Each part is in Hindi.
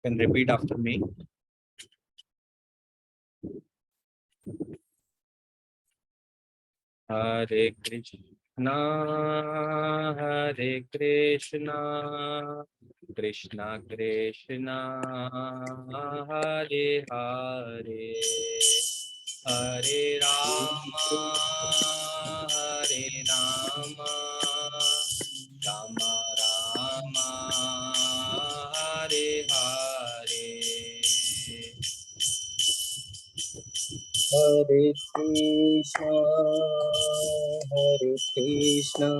Can repeat after me. Hare Krishna, Hare Krishna, Krishna Krishna, Hare Hare, Hare Rama, Hare Rama, Rama Rama, Hare Hare. Hare Krishna, Hare Krishna,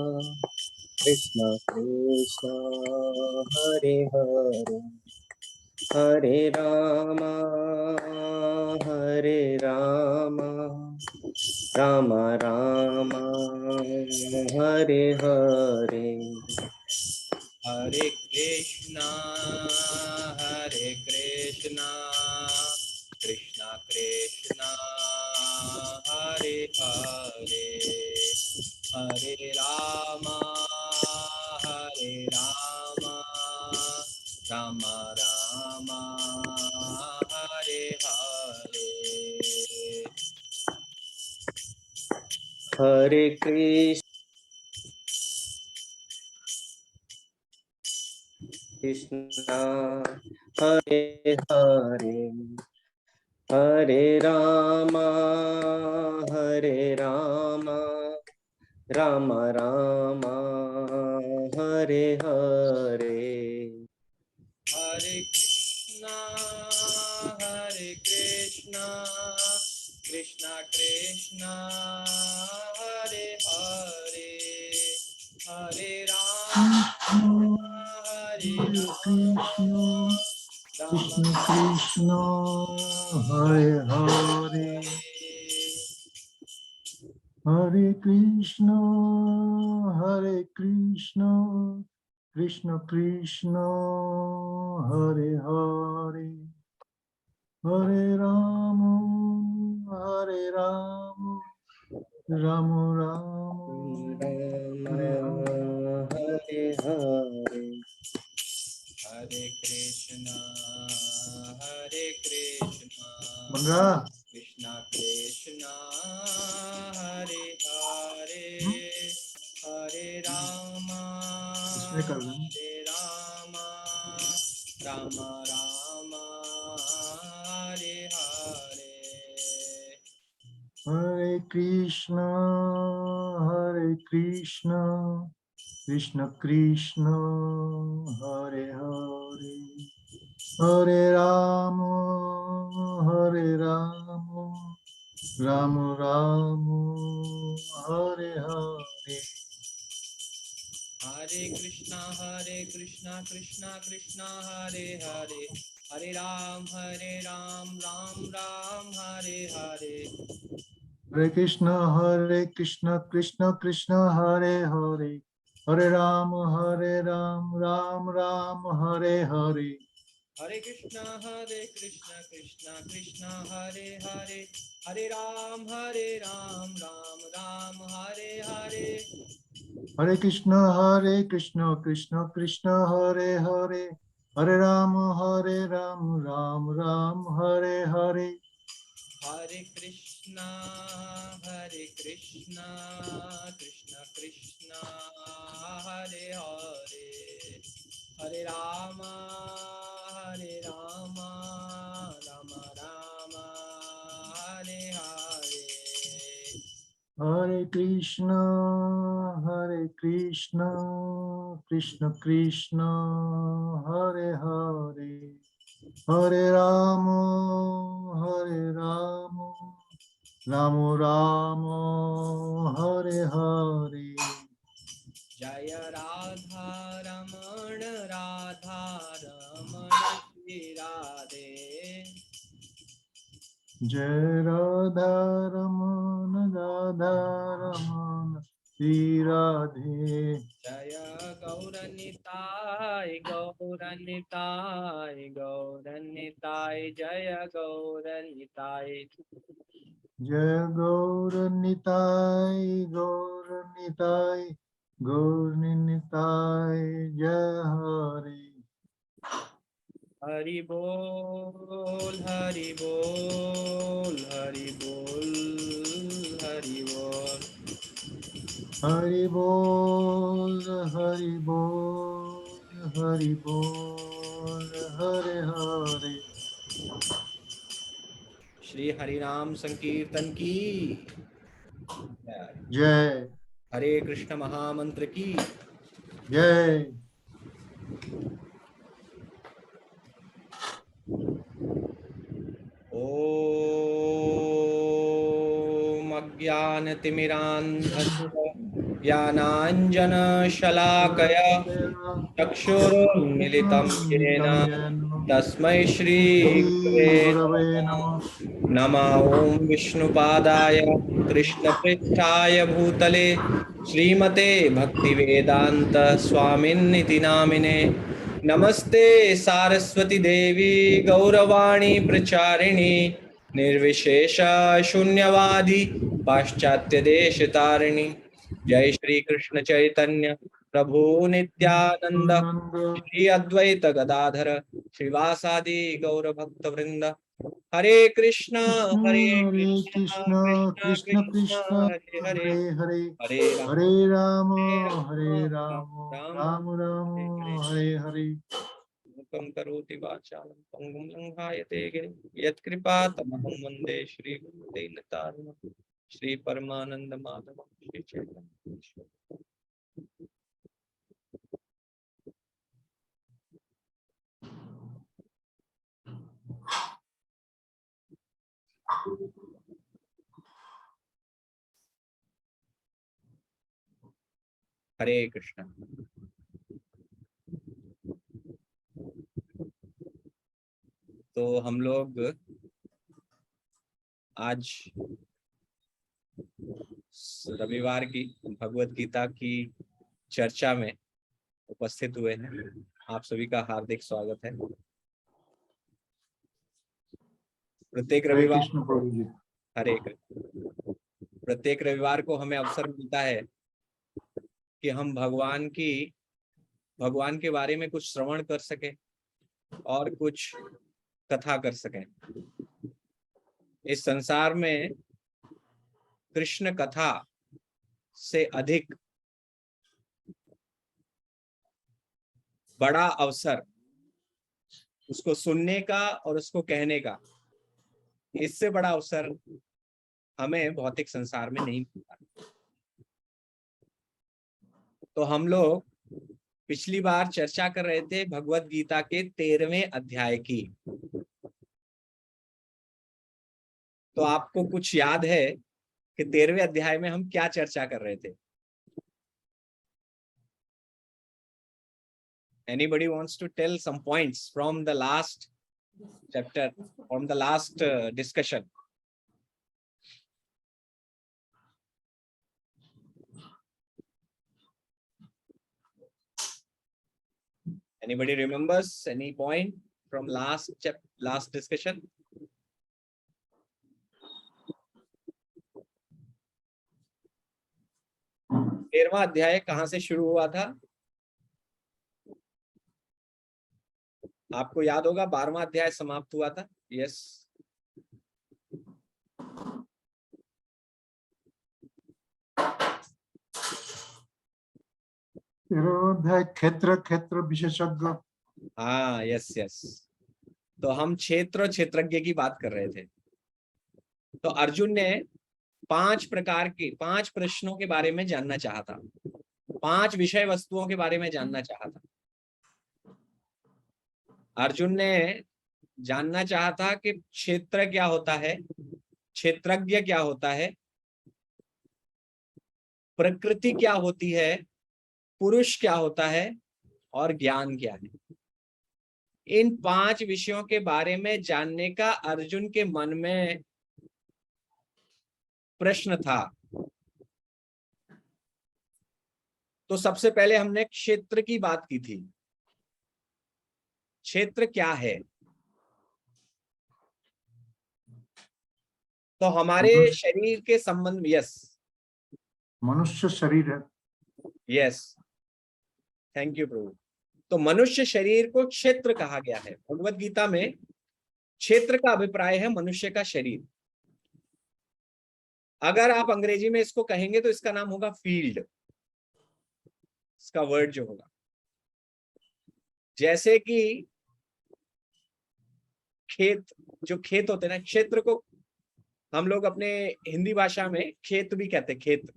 Krishna Krishna, Hare Hare, Hare Rama, Hare Rama, Rama Rama, Hare Hare. Hare Krishna, Hare Krishna, Krishna Krishna, Hare Hare, Hare Rama, Hare Rama, Rama Rama, Hare Hare. Hare Krishna, Hare Hare, Hare Rama, Hare Rama, Rama Rama, Hare Hare. Hare Krishna, Hare Krishna, Krishna Krishna, Hare Hare, Hare Rama, Hare Rama, Rama Krishna Krishna, Hare Hare, Hare Krishna, Hare Krishna, Krishna Krishna, Hare Hare, Hare Rama, Hare Rama, Rama Rama, Hare Hare. Hare Hare. Hare Krishna, Hare Krishna, Bangga, Krishna Krishna, Hare Hare, Hare Rama, इसमें कर दें. Hare Rama, Rama Rama, Hare Hare. Hare Krishna, Hare Krishna, Krishna Krishna, Hare Hare, Hare Rama, Hare Rama, Rama Rama, Hare Hare. Hare Krishna, Krishna Krishna, Hare Hare, Hare Ram, Ram Ram, Hare Hare. Hare Krishna, Krishna Krishna, Hare Hare, Hare Rama, Ram Ram, Hare Hare. Hare Krishna, Krishna Krishna, Hare Hare, Hare Ram, Ram Ram, Hare Hare. Hare Krishna, Krishna Krishna, Hare Hare, Hare Rama, Ram Ram, Hare Hare. Hare Krishna, Krishna Krishna, Hare Hare, Hare Rama, Rama Rama, Hare Hare. Hare Krishna, Krishna Krishna, Hare Hare, Hare Rama, Rama Rama, Hare Hare. Jaya Radha Raman, Radha Raman, Shri Radhe. Jai Radha Ramana, Radha Ramana, Shri Radhe. Jaya Gauranitai, Gauranitai, Gauranitai, Jaya Gauranitai. Jai Gauranitai, Gauranitai, Gauranitai, Jai Hari. Hari बोल हरि बोल हरि बोल हरि बोल। हरि बोल हरि बोल हरि बोल हरे हरे। श्री हरिनाम संकीर्तन की जय हरे कृष्ण महामंत्र की जय। ओम अज्ञानतिमिरान्धस्य ज्ञानाञ्जनशलाकया चक्षुरुन्मिलितं येन तस्मै श्री श्रीगुरवे गुरवे नमः। नमः। नमः ॐ विष्णुपादाय कृष्णपृष्ठाय भूतले श्रीमते भक्तिवेदान्त स्वामिन्निति नामिने। नमस्ते सारस्वती देवी गौरवाणी प्रचारिणी निर्विशेष शून्यवादी पाश्चात्य देश तारिणी। जय श्री कृष्ण चैतन्य प्रभु नित्यानंद नंद श्री अद्वैत गदाधर श्रीवासादि गौर भक्त वृंद। हरे कृष्णा कृष्ण हरे कृष्णा कृष्ण कृष्णा कृष्ण कृष्णा कृष्ण हरे हरे हरे हरे। हरे राम हरे राम हरे हरे राम राम राम राम राम राम हरे हरे। हरे हरे। मुखं करोति वाचालं पंगुं लङ्घायते गिरिं यत्कृपातमहं वन्दे श्रीगुरुदैनतारिणं श्री परमानंद माधव श्री चैतन्य। हरे कृष्ण। तो हम लोग आज रविवार की भगवत गीता की चर्चा में उपस्थित हुए हैं। आप सभी का हार्दिक स्वागत है। प्रत्येक हरे रविवार कृष्ण प्रभु जी। हरे कृष्ण। प्रत्येक रविवार को हमें अवसर मिलता है कि हम भगवान के बारे में कुछ श्रवण कर सकें और कुछ कथा कर सकें। इस संसार में कृष्ण कथा से अधिक बड़ा अवसर उसको सुनने का और उसको कहने का, इससे बड़ा अवसर हमें भौतिक संसार में नहीं मिलता। तो हम लोग पिछली बार चर्चा कर रहे थे भगवत गीता के 13वें अध्याय की। तो आपको कुछ याद है कि 13वें अध्याय में हम क्या चर्चा कर रहे थे? Anybody wants to tell some points from the last chapter, from the last discussion? Anybody remembers any point from last discussion? तेरहवां अध्याय कहां से शुरू हुआ था? आपको याद होगा 12वां अध्याय समाप्त हुआ था। यस, अध्याय क्षेत्र क्षेत्र विशेषज्ञ। हाँ, यस यस। तो हम क्षेत्र और क्षेत्रज्ञ की बात कर रहे थे। तो अर्जुन ने 5 प्रश्नों के बारे में जानना चाहा था, 5 विषय वस्तुओं के बारे में जानना चाहा था। अर्जुन ने जानना चाहा था कि क्षेत्र क्या होता है, क्षेत्रज्ञ क्या होता है, प्रकृति क्या होती है, पुरुष क्या होता है और ज्ञान क्या है। इन 5 विषयों के बारे में जानने का अर्जुन के मन में प्रश्न था। तो सबसे पहले हमने क्षेत्र की बात की थी। क्षेत्र क्या है? तो हमारे शरीर के संबंध, यस, मनुष्य शरीर है। यस, थैंक यू प्रभु। तो मनुष्य शरीर को क्षेत्र कहा गया है। भगवत गीता में क्षेत्र का अभिप्राय है मनुष्य का शरीर। अगर आप अंग्रेजी में इसको कहेंगे तो इसका नाम होगा फील्ड, इसका वर्ड जो होगा। जैसे कि खेत, जो खेत होते हैं ना, क्षेत्र को हम लोग अपने हिंदी भाषा में खेत भी कहते हैं, खेत।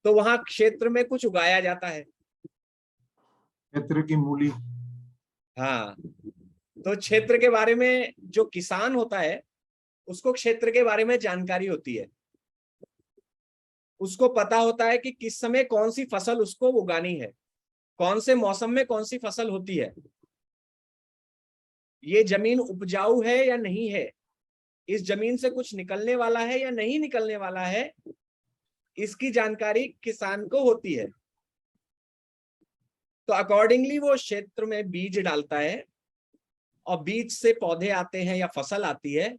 तो वहां क्षेत्र में कुछ उगाया जाता है। क्षेत्र की मूली। हाँ, तो क्षेत्र के बारे में जो किसान होता है उसको क्षेत्र के बारे में जानकारी होती है। उसको पता होता है कि किस समय कौन सी फसल उसको उगानी है, कौन से मौसम में कौन सी फसल होती है, ये जमीन उपजाऊ है या नहीं है, इस जमीन से कुछ निकलने वाला है या नहीं निकलने वाला है, इसकी जानकारी किसान को होती है। तो अकॉर्डिंगली वो क्षेत्र में बीज डालता है और बीज से पौधे आते हैं या फसल आती है,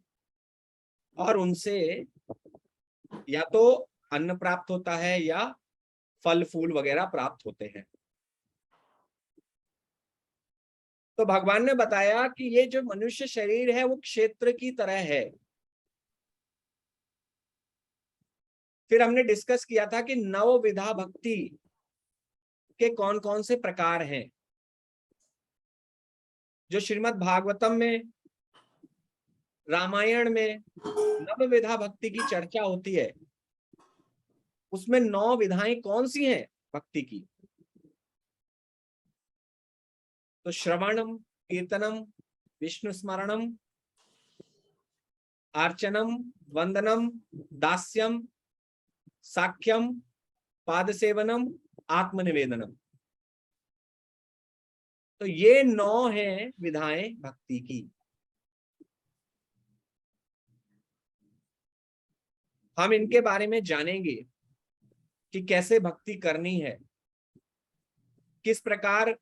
और उनसे या तो अन्न प्राप्त होता है या फल फूल वगैरह प्राप्त होते हैं। तो भगवान ने बताया कि ये जो मनुष्य शरीर है वो क्षेत्र की तरह है। फिर हमने डिस्कस किया था कि नव विधा भक्ति के कौन कौन से प्रकार हैं। जो श्रीमद् भागवतम में, रामायण में नव विधा भक्ति की चर्चा होती है, उसमें 9 विधाएं कौन सी हैं भक्ति की? तो श्रवणम, कीर्तनम, विष्णु स्मरणम, अर्चनम, वंदनम, दास्यम, साख्यम, पाद सेवनम, आत्मनिवेदनम। तो ये 9 हैं विधाएं भक्ति की। हम इनके बारे में जानेंगे कि कैसे भक्ति करनी है, किस प्रकार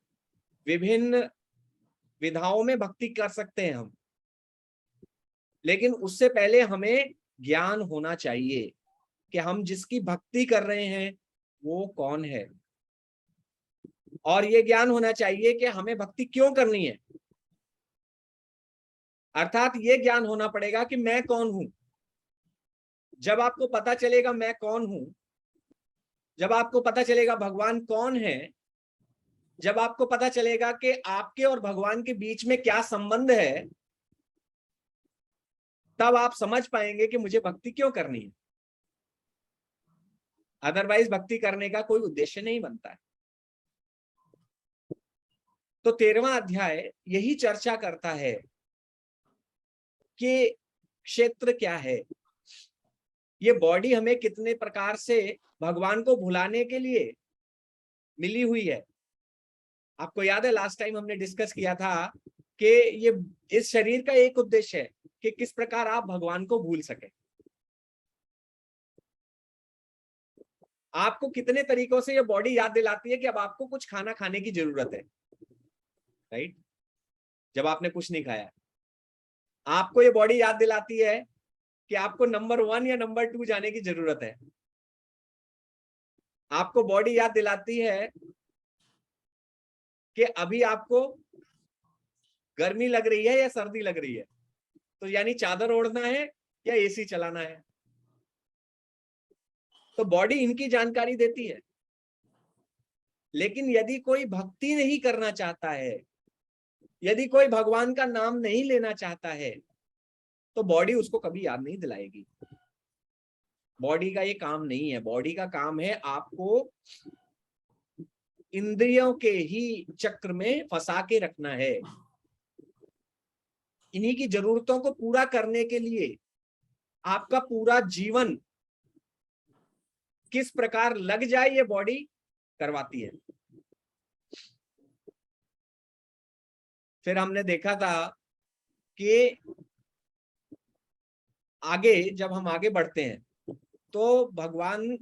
विभिन्न विधाओं में भक्ति कर सकते हैं हम। लेकिन उससे पहले हमें ज्ञान होना चाहिए कि हम जिसकी भक्ति कर रहे हैं वो कौन है, और ये ज्ञान होना चाहिए कि हमें भक्ति क्यों करनी है। अर्थात ये ज्ञान होना पड़ेगा कि मैं कौन हूं। जब आपको पता चलेगा मैं कौन हूं, जब आपको पता चलेगा भगवान कौन है, जब आपको पता चलेगा कि आपके और भगवान के बीच में क्या संबंध है, तब आप समझ पाएंगे कि मुझे भक्ति क्यों करनी है। अदरवाइज भक्ति करने का कोई उद्देश्य नहीं बनता है। तो 13वां अध्याय यही चर्चा करता है कि क्षेत्र क्या है, ये बॉडी हमें कितने प्रकार से भगवान को भुलाने के लिए मिली हुई है। आपको याद है लास्ट टाइम हमने डिस्कस किया था कि ये इस शरीर का एक उद्देश्य है कि किस प्रकार आप भगवान को भूल सके। आपको कितने तरीकों से ये बॉडी याद दिलाती है कि अब आपको कुछ खाना खाने की जरूरत है, राइट? जब आपने कुछ नहीं खाया, आपको ये बॉडी याद दिलाती है कि आपको नंबर 1 या नंबर 2 जाने की जरूरत है। आपको बॉडी याद दिलाती है कि अभी आपको गर्मी लग रही है या सर्दी लग रही है, तो यानी चादर ओढ़ना है या एसी चलाना है। तो बॉडी इनकी जानकारी देती है। लेकिन यदि कोई भक्ति नहीं करना चाहता है, यदि कोई भगवान का नाम नहीं लेना चाहता है, तो बॉडी उसको कभी याद नहीं दिलाएगी। बॉडी का ये काम नहीं है। बॉडी का काम है आपको इंद्रियों के ही चक्र में फंसा के रखना है। इन्हीं की जरूरतों को पूरा करने के लिए आपका पूरा जीवन किस प्रकार लग जाए ये बॉडी करवाती है। फिर हमने देखा था कि आगे जब हम आगे बढ़ते हैं तो भगवान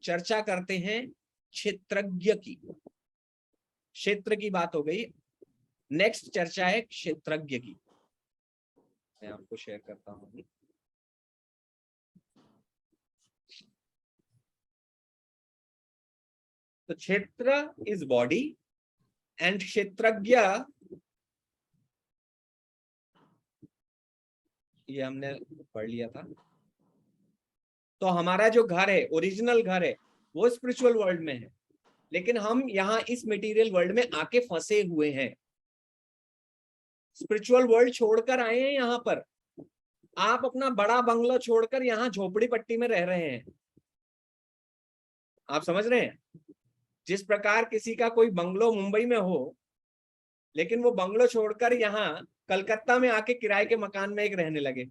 चर्चा करते हैं क्षेत्रज्ञ की। क्षेत्र की बात हो गई, नेक्स्ट चर्चा है क्षेत्रज्ञ की। मैं आपको शेयर करता हूं। तो क्षेत्र इज बॉडी एंड क्षेत्रज्ञ, ये हमने पढ़ लिया था। तो हमारा जो घर है, ओरिजिनल घर है, वो स्पिरिचुअल वर्ल्ड में है, लेकिन हम यहाँ इस मटेरियल वर्ल्ड में आके फंसे हुए हैं। स्पिरिचुअल वर्ल्ड छोड़कर आए हैं यहाँ पर। आप अपना बड़ा बंगला छोड़कर यहाँ झोपड़ी पट्टी में रह रहे हैं। आप समझ रहे हैं? जिस प्रकार किसी का कोई बंगलो मुंबई में हो, लेकिन वो बंगलो छोड़कर यहाँ कलकत्ता में आके किराए के मकान में एक रहने लगे,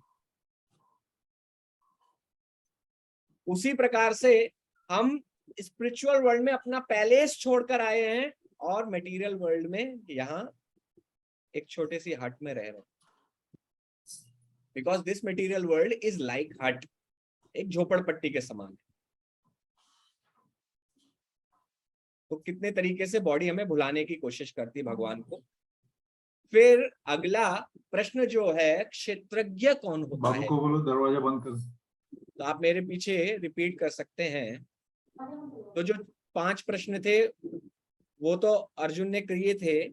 उसी प्रकार से हम स्पिरिचुअल वर्ल्ड में अपना पैलेस छोड़कर आए हैं और मटेरियल वर्ल्ड में यहाँ एक छोटे सी हट में रह रहे हैं। Because this material world is like हट, एक झोपड़पट्टी के समान है। तो कितने तरीके से बॉडी हमें भुलाने की कोशिश करती भगवान को। फिर अगला प्रश्न जो है, क्षेत्रज्ञ कौन होता बाबू है? को बोलो दरवाजा बंद कर। तो आप मेरे पीछे रिपीट कर सकते हैं। तो जो 5 प्रश्न थे वो तो अर्जुन ने किए थे।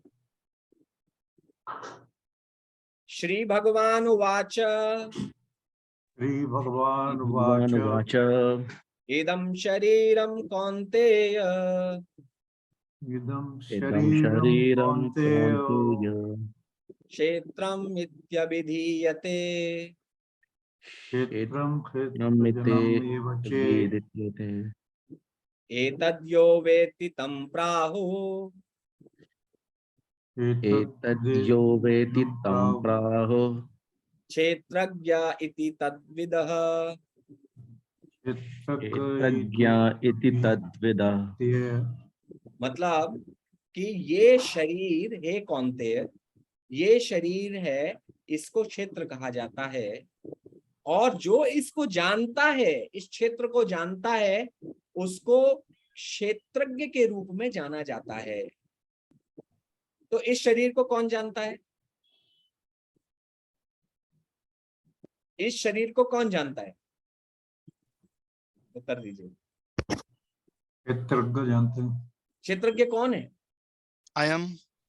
श्री भगवान उवाच, श्री भगवान भगवान वाच वाच इदं शरीरं कौन्तेय इदं इदं शरीरं शरीरं कौन्तेय कौन्तेय क्षेत्रम् इत्यभिधीयते। क्षेत्रं क्षेत्रमिति क्षेत्रजनमेव चेत् विदित्यते। एतद्यो वेत्ति तं प्राहुः एतद्यो वेति तं प्राहुः क्षेत्रज्ञ इति तद्विदः। क्षेत्रज्ञ इति तद्विदः। मतलब कि ये शरीर है कौन्तेय, ये शरीर है, इसको क्षेत्र कहा जाता है। और जो इसको जानता है, इस क्षेत्र को जानता है, उसको क्षेत्रज्ञ के रूप में जाना जाता है। तो इस शरीर को कौन जानता है? इस शरीर को कौन जानता है? उत्तर दीजिए। क्षेत्रज्ञ जानते हैं। क्षेत्रज्ञ कौन है? आई एम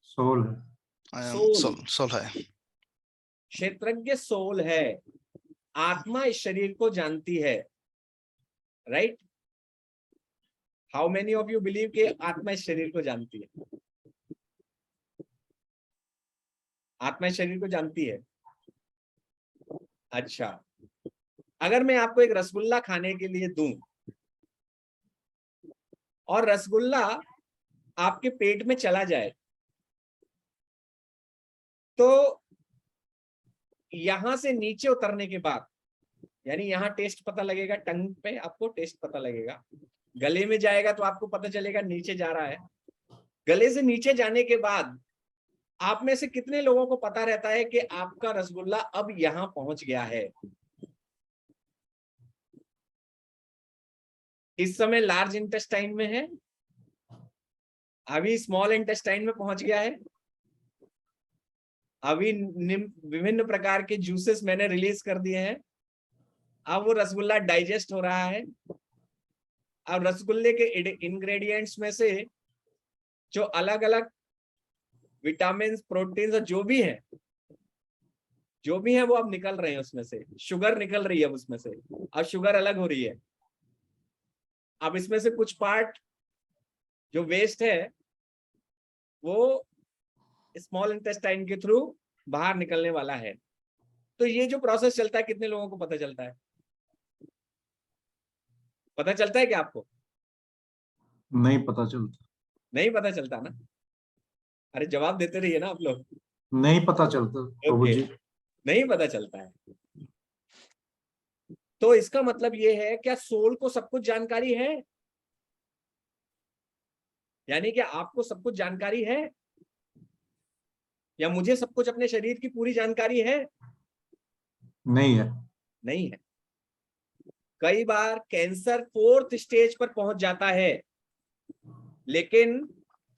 सोल है। सोल है। क्षेत्रज्ञ सोल है। आत्मा इस शरीर को जानती है, right? How many of you believe कि आत्मा इस शरीर को जानती है? आत्मा इस शरीर को जानती है। अच्छा, अगर मैं आपको एक रसगुल्ला खाने के लिए दूं और रसगुल्ला आपके पेट में चला जाए, तो यहां से नीचे उतरने के बाद, यानी यहां टेस्ट पता लगेगा, टंग पे आपको टेस्ट पता लगेगा, गले में जाएगा तो आपको पता चलेगा नीचे जा रहा है। गले से नीचे जाने के बाद आप में से कितने लोगों को पता रहता है कि आपका रसगुल्ला अब यहां पहुंच गया है? इस समय लार्ज इंटेस्टाइन में है, अभी स्मॉल इंटेस्टाइन में पहुंच गया है, अभी विभिन्न प्रकार के जूसेस मैंने रिलीज कर दिए हैं, अब वो रसगुल्ला डाइजेस्ट हो रहा है। अब रसगुल्ले के इंग्रेडिएंट्स में से जो अलग अलग विटामिन, प्रोटीन और जो भी है वो अब निकल रहे हैं उसमें से। शुगर निकल रही है उसमें से, अब शुगर अलग हो रही है। अब इसमें से कुछ पार्ट जो वेस्ट है वो स्मॉल इंटेस्टाइन के थ्रू बाहर निकलने वाला है। तो ये जो प्रोसेस चलता है, कितने लोगों को पता चलता है? पता चलता है क्या आपको? नहीं पता चलता। नहीं पता चलता ना? अरे जवाब देते रहिए ना आप लोग। नहीं पता चलता प्रभु ओके, जी। नहीं पता चलता है। तो इसका मतलब ये है, क्या सोल को सब कुछ जानकारी है? यानी कि आपको सब कुछ जानकारी है, या मुझे सब कुछ अपने शरीर की पूरी जानकारी है? नहीं है। नहीं है। कई बार कैंसर 4th स्टेज पर पहुंच जाता है, लेकिन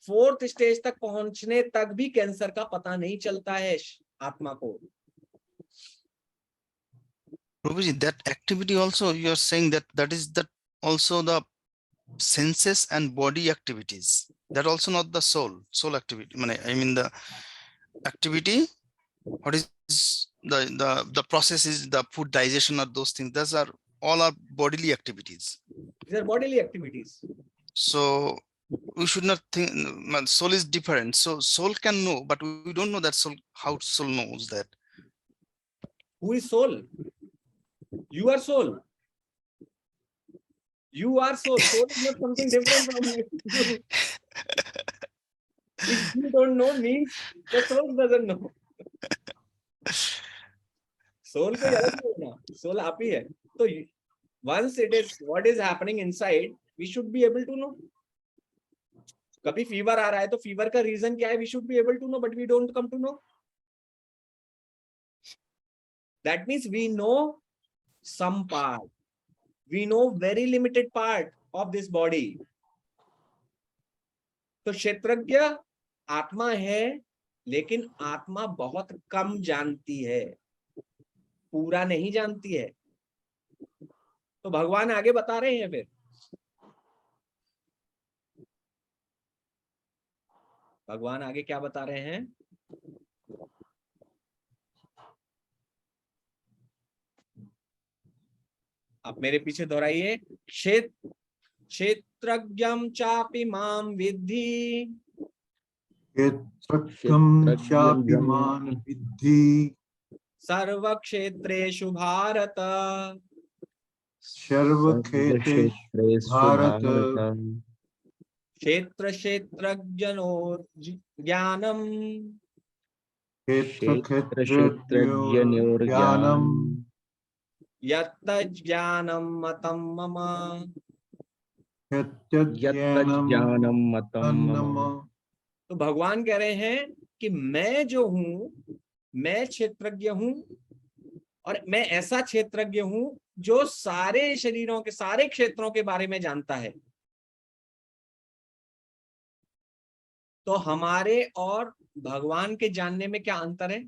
4th स्टेज तक पहुंचने तक भी कैंसर का पता नहीं चलता है आत्मा को। Prabhuji, that activity also you are saying that is that also the senses and body activities. That also not the soul activity. I mean the activity. What is the process is the food digestion or those things. Those are all our bodily activities. These are bodily activities. So we should not think soul is different. So soul can know, but we don't know that soul, how soul knows that. Who is soul? You are soul. You are soul. Soul is not something different from you. If you don't know means the soul doesn't know. Soul कोई अलग नहीं है ना. Soul आप ही है. तो once it is what is happening inside, we should be able to know. कभी फीवर आ रहा है तो फीवर का रीजन क्या है? We should be able to know, but we don't come to know. That means we know some part. We know very limited part of this body. तो क्षेत्रज्ञ आत्मा है, लेकिन आत्मा बहुत कम जानती है, पूरा नहीं जानती है. तो भगवान आगे बता रहे हैं फिर. भगवान आगे क्या बता रहे हैं? आप मेरे पीछे दोहराइए. क्षेत्रज्ञं चापि मां विद्धि. क्षेत्रज्ञं चापि मां विद्धि सर्वक्षेत्रेषु भारत. सर्वक्षेत्रेषु भारत. क्षेत्र क्षेत्रज्ञनोर ज्ञानम. क्षेत्रक्षेत्रज्ञोर्ज्ञानम् यत्तज्ज्ञानं मतं मम. यत्तज्ज्ञानं मतम्. तो भगवान कह रहे हैं कि मैं जो हूं, मैं क्षेत्रज्ञ हूं, और मैं ऐसा क्षेत्रज्ञ हूं जो सारे शरीरों के, सारे क्षेत्रों के बारे में जानता है. तो हमारे और भगवान के जानने में क्या अंतर है?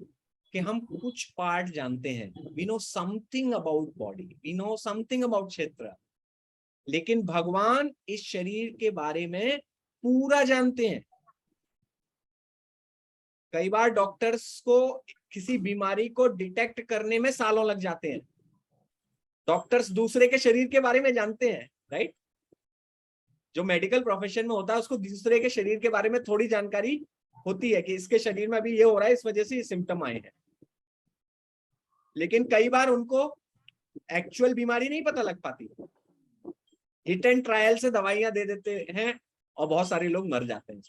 कि हम कुछ पार्ट जानते हैं. We know something about body, we know something about क्षेत्र. लेकिन भगवान इस शरीर के बारे में पूरा जानते हैं. कई बार डॉक्टर्स को किसी बीमारी को डिटेक्ट करने में सालों लग जाते हैं. डॉक्टर्स दूसरे के शरीर के बारे में जानते हैं, राइट? जो मेडिकल प्रोफेशन में होता है उसको दूसरे के शरीर के बारे में थोड़ी जानकारी होती है कि इसके शरीर में अभी ये हो रहा है, इस वजह से ये सिम्टम आए हैं. लेकिन कई बार उनको एक्चुअल बीमारी नहीं पता लग पाती. हिट एंड ट्रायल से दवाइयां दे देते हैं और बहुत सारे लोग मर जाते हैं.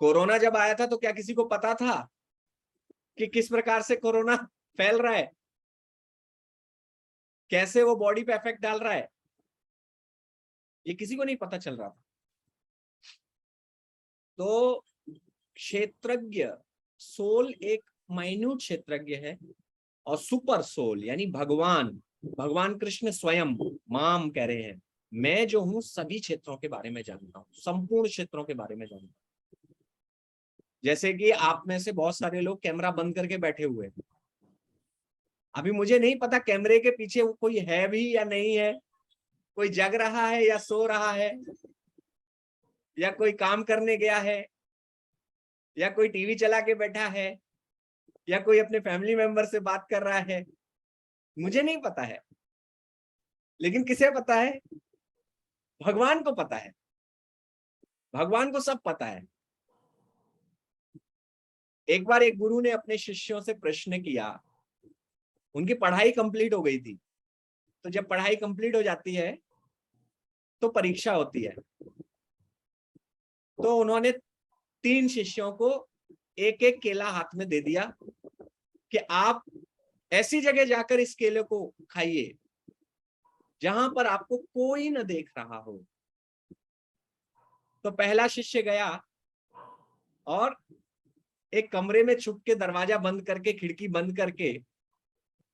कोरोना जब आया था तो क्या किसी को पता था कि किस प्रकार से कोरोना फैल रहा है, कैसे वो बॉडी पे इफेक्ट डाल रहा है? ये किसी को नहीं पता चल रहा था. तो क्षेत्रज्ञ सोल एक माइन्यूट क्षेत्रज्ञ है, और सुपर सोल यानी भगवान, भगवान कृष्ण स्वयं माम कह रहे हैं, मैं जो हूं सभी क्षेत्रों के बारे में जानता हूं, संपूर्ण क्षेत्रों के बारे में जानता हूं. जैसे कि आप में से बहुत सारे लोग कैमरा बंद करके बैठे हुए हैं. अभी मुझे नहीं पता कैमरे के पीछे वो कोई है भी या नहीं है, कोई जग रहा है या सो रहा है, या कोई काम करने गया है, या कोई टीवी चला के बैठा है, या कोई अपने फैमिली मेंबर से बात कर रहा है. मुझे नहीं पता है. लेकिन किसे पता है? भगवान को पता है. भगवान को सब पता है. एक बार एक गुरु ने अपने शिष्यों से प्रश्न किया. उनकी पढ़ाई कंप्लीट हो गई थी. तो जब पढ़ाई कंप्लीट हो जाती है तो परीक्षा होती है. तो उन्होंने 3 शिष्यों को एक एक केला हाथ में दे दिया कि आप ऐसी जगह जाकर इस केले को खाइए जहां पर आपको कोई न देख रहा हो. तो पहला शिष्य गया और एक कमरे में छुप के दरवाजा बंद करके, खिड़की बंद करके,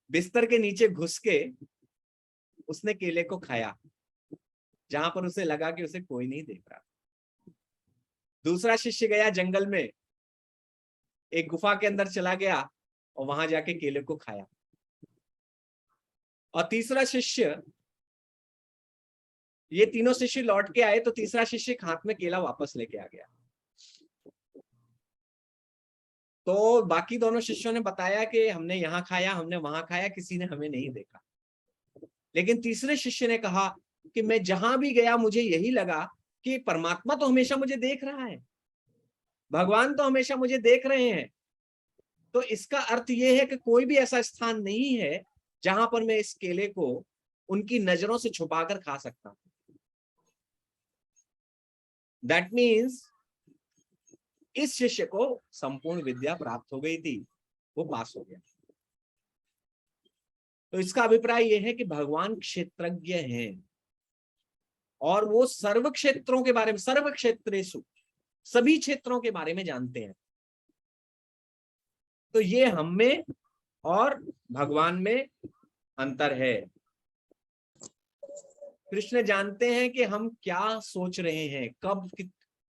बिस्तर के नीचे घुस के उसने केले को खाया जहां पर उसे लगा कि उसे कोई नहीं देख रहा. दूसरा शिष्य गया जंगल में, एक गुफा के अंदर चला गया और वहां जाके केले को खाया. और तीसरा शिष्य ये तीनों शिष्य लौट के आए तो तीसरा शिष्य हाथ में केला वापस लेके आ गया। तो बाकी दोनों शिष्यों ने बताया कि हमने यहाँ खाया, हमने वहां खाया, किसी ने हमें नहीं देखा। लेकिन तीसरे शिष्य ने कहा कि मैं जहां भी गया मुझे यही लगा कि परमात्मा तो हमेशा मुझे देख रहा है, भगवान तो हमेशा मुझे देख रहे हैं। तो इसका अर्थ यह है कि कोई भी ऐसा स्थान नहीं है जहां पर मैं इस केले को उनकी नजरों से छुपाकर खा सकता हूं। दैट मीन्स इस शिष्य को संपूर्ण विद्या प्राप्त हो गई थी, वो पास हो गया। तो इसका अभिप्राय यह है कि भगवान क्षेत्रज्ञ हैं और वो सर्व क्षेत्रों के बारे में, सर्व क्षेत्रेषु, सभी क्षेत्रों के बारे में जानते हैं। तो ये हम में और भगवान में अंतर है। कृष्ण जानते हैं कि हम क्या सोच रहे हैं,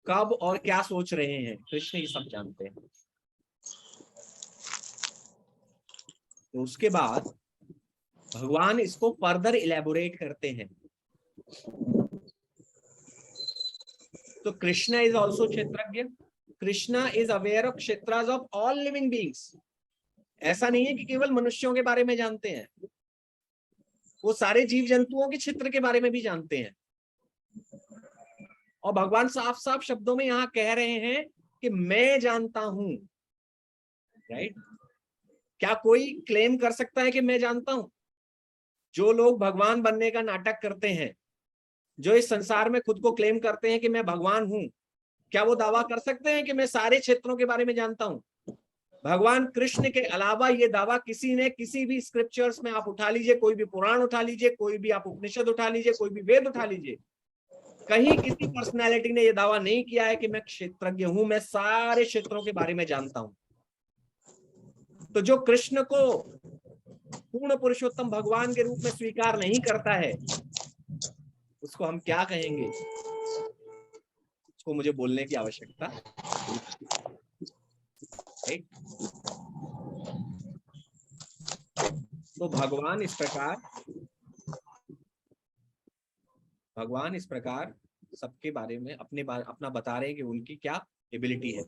कब और क्या सोच रहे हैं, कृष्ण ये सब जानते हैं। तो उसके बाद भगवान इसको फर्दर इलेबोरेट करते हैं। तो Krishna is also kshetrajna, Krishna is aware of kshetras of all living beings. ऐसा नहीं है कि केवल मनुष्यों के बारे में जानते हैं, वो सारे जीव जंतुओं के क्षेत्र के बारे में भी जानते हैं। और भगवान साफ साफ शब्दों में यहां कह रहे हैं कि मैं जानता हूं। राइट? क्या कोई क्लेम कर सकता है कि मैं जानता हूं? जो लोग भगवान बनने का नाटक करते हैं, जो इस संसार में खुद को क्लेम करते हैं कि मैं भगवान हूं, क्या वो दावा कर सकते हैं कि मैं सारे क्षेत्रों के बारे में जानता हूं? भगवान कृष्ण के अलावा ये दावा किसी ने, किसी भी स्क्रिप्चर्स में आप उठा लीजिए, कोई भी पुराण उठा लीजिए, कोई भी आप उपनिषद उठा लीजिए, कोई भी वेद उठा लीजिए, कहीं किसी पर्सनैलिटी ने यह दावा नहीं किया है कि मैं क्षेत्रज्ञ हूं, मैं सारे क्षेत्रों के बारे में जानता हूं। तो जो कृष्ण को पूर्ण पुरुषोत्तम भगवान के रूप में स्वीकार नहीं करता है, उसको हम क्या कहेंगे? उसको मुझे बोलने की आवश्यकता है। तो भगवान इस प्रकार सबके बारे में अपना बता रहे हैं कि उनकी क्या एबिलिटी है।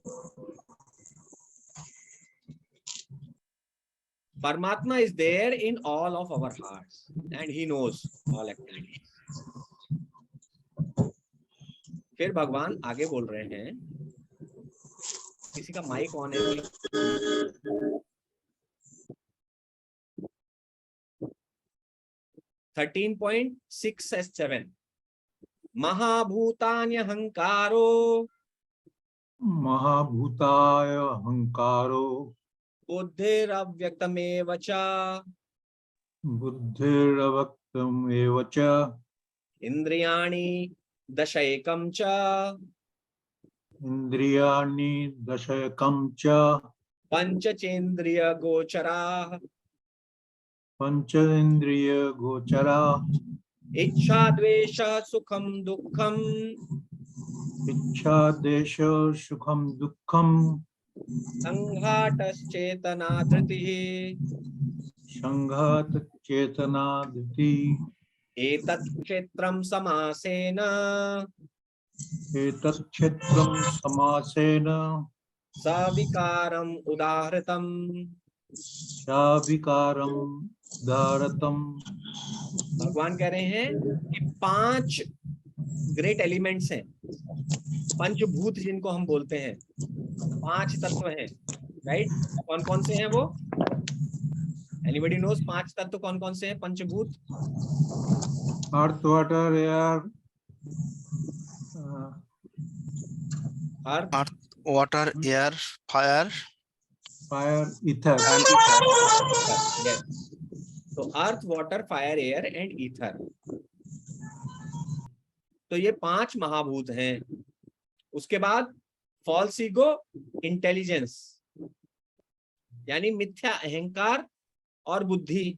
परमात्मा is there in all of our hearts and he knows all activities. फिर भगवान आगे बोल रहे हैं, किसी का माइक ऑन है? 13.6-7 महाभूतान्यहंकारो महाभूताय अहंकारो बुद्धिरव्यक्तमेव च बुद्धिरव्यक्तमेव च इंद्रियाणि दशैकं च इंद्रियाणि दशकं च पंचचेन्द्रिय गोचराः पंचेन्द्रिय गोचरा इच्छा द्वेष सुखम दुःखम इच्छा देश सुखम दुःखम संघातश्चेतना धृतिः संघात चेतना धृति एतत् क्षेत्रं समासेन एतत् क्षेत्रं समासेन सविकारम् उदाहृतम्। शाविकारं धारतम। भगवान कह रहे हैं कि 5 ग्रेट एलिमेंट्स हैं, पंचभूत जिनको हम बोलते हैं, 5 तत्व हैं। राइट? कौन कौन से हैं वो? एनीबॉडी नोज 5 तत्व कौन कौन से हैं पंचभूत? Earth water air earth, water, air, fire, fire ether and ether. yes. तो earth, water, fire, air and ether, तो ये 5 महाभूत हैं। उसके बाद फॉल्स ईगो, इंटेलिजेंस यानी मिथ्या अहंकार और बुद्धि।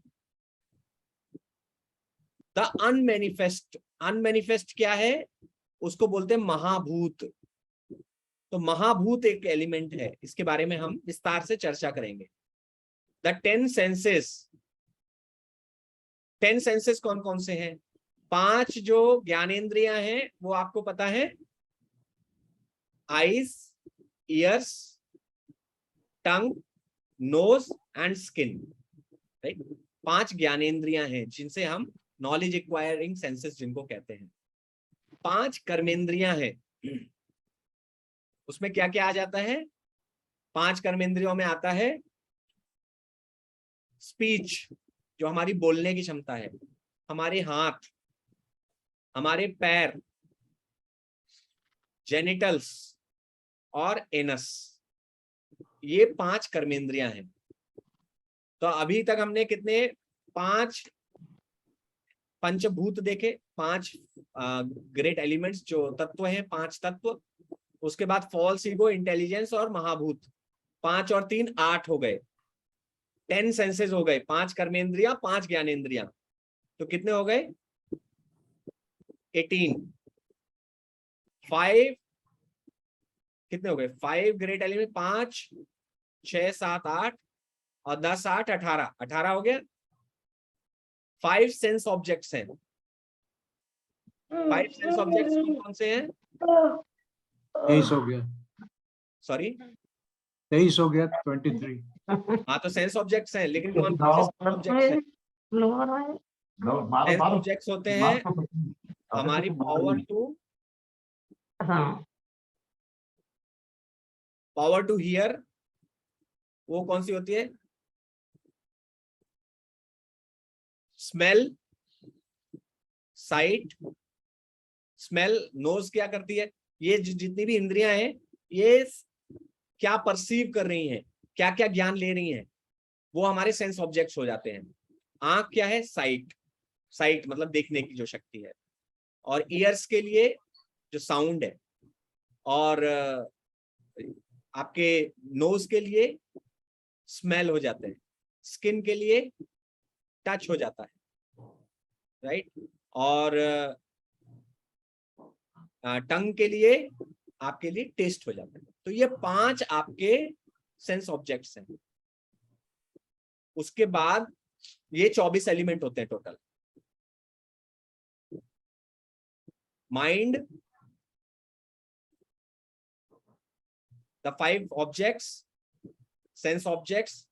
द अनमैनिफेस्ट, अनमैनिफेस्ट क्या है? उसको बोलते हैं महाभूत। तो महाभूत एक एलिमेंट है, इसके बारे में हम विस्तार से चर्चा करेंगे। द 10 सेंसेस, 10 सेंसेस कौन कौन से हैं? 5 जो ज्ञानेंद्रियां हैं वो आपको पता है, eyes, ears, tongue, nose and skin, right. 5 ज्ञानेंद्रियां हैं जिनसे हम नॉलेज एक्वायरिंग सेंसेस जिनको कहते हैं। 5 कर्मेंद्रियां हैं, उसमें क्या क्या आ जाता है? 5 कर्मेंद्रियों में आता है स्पीच, जो हमारी बोलने की क्षमता है, हमारे हाथ, हमारे पैर, जेनिटल्स और एनस, ये 5 कर्मेंद्रियां हैं। तो अभी तक हमने कितने 5 पंचभूत देखे, 5 ग्रेट एलिमेंट्स जो तत्व हैं, 5 तत्व। उसके बाद फॉल्स ईगो, इंटेलिजेंस और महाभूत, 5 और 3 8 हो गए, 10 सेंसेस हो गए, 5 कर्मेंद्रियां, 5 ज्ञानेंद्रियां, तो कितने हो गए? 18। 5 कितने हो गए? 5 ग्रेट एलिमेंट, 5 6 7 8 और 10 8 18, 18 हो गया। 5 सेंस ऑब्जेक्ट्स हैं। 5 सेंस ऑब्जेक्ट्स कौन से हैं? 23 हो गया, सॉरी, 23 हो गया, 23। हाँ तो सेंस ऑब्जेक्ट्स हैं, लेकिन कौन कौन से ऑब्जेक्ट्स हैं? सेंस ऑब्जेक्ट्स होते हैं हमारी पावर टू हियर, वो कौन सी होती है? स्मेल, साइट, स्मेल, नोज क्या करती है? ये जितनी भी इंद्रियां हैं, ये क्या परसीव कर रही हैं, क्या क्या ज्ञान ले रही हैं, वो हमारे सेंस ऑब्जेक्ट्स हो जाते हैं। आंख क्या है? साइट, साइट मतलब देखने की जो शक्ति है। और ईयर्स के लिए जो साउंड है, और आपके नोज के लिए स्मेल हो जाते हैं, स्किन के लिए टच हो जाता है, राइट, और टंग के लिए आपके लिए टेस्ट हो जाता है। तो ये 5 आपके सेंस ऑब्जेक्ट्स हैं। उसके बाद ये 24 एलिमेंट होते हैं total. Mind, the 5 objects, sense objects,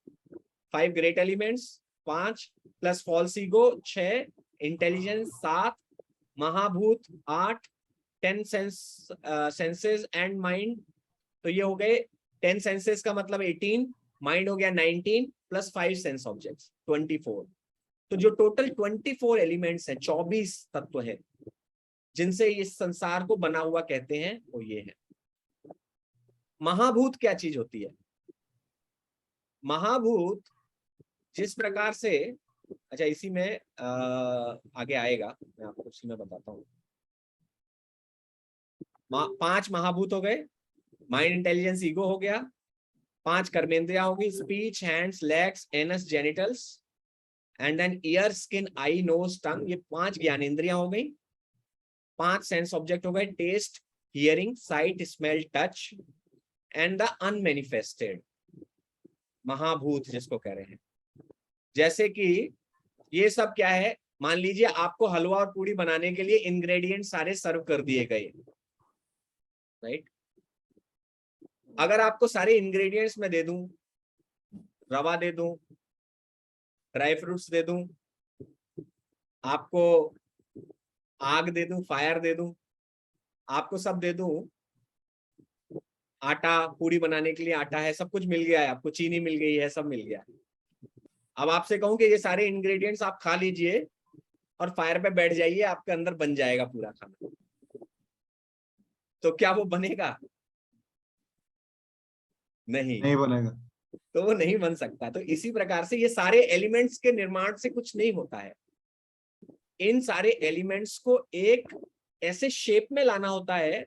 5 great elements 5 plus false ego 6, intelligence 7, महाभूत 8, 10 senses and mind, तो ये हो गए 10 senses का मतलब 18, माइंड हो गया 19 प्लस 5 सेंस ऑब्जेक्ट्स 24। तो जो टोटल 24 एलिमेंट्स हैं, 24 तत्व हैं जिनसे इस संसार को बना हुआ कहते हैं, वो ये है। महाभूत क्या चीज होती है? महाभूत जिस प्रकार से, अच्छा इसी में आगे आएगा, मैं आपको उसी में बताता हूँ। 5 महाभूत हो गए, माइंड, इंटेलिजेंस, ईगो हो गया, 5 कर्मेंद्रियां होगी, speech, hands, legs, anus, genitals, and then ear, skin, eye, nose, tongue, ये 5 ज्ञानेंद्रियां हो गई। 5 सेंस ऑब्जेक्ट हो गए, taste, hearing, sight, smell, touch, and the unmanifested, महाभूत जिसको कह रहे हैं। जैसे कि ये सब क्या है? मान लीजिए आपको हलवा और पूड़ी बनाने के लिए इंग्रेडिएंट सारे सर्व कर दिए गए, राइट। अगर आपको सारे इंग्रेडिएंट्स मैं दे दूं, रवा दे दूं, ड्राई फ्रूट्स दे दूं, आपको आग दे दूं, फायर दे दूं, आपको सब दे दूं, आटा, पूड़ी बनाने के लिए आटा है, सब कुछ मिल गया है, आपको चीनी मिल गई है, सब मिल गया है। अब आपसे कहूं कि ये सारे इंग्रेडिएंट्स आप खा लीजिए और फायर पे बैठ जाइए, आपके अंदर बन जाएगा पूरा खाना, तो क्या वो बनेगा? नहीं बनेगा। तो वो नहीं बन सकता। तो इसी प्रकार से ये सारे एलिमेंट्स के निर्माण से कुछ नहीं होता है। इन सारे एलिमेंट्स को एक ऐसे शेप में लाना होता है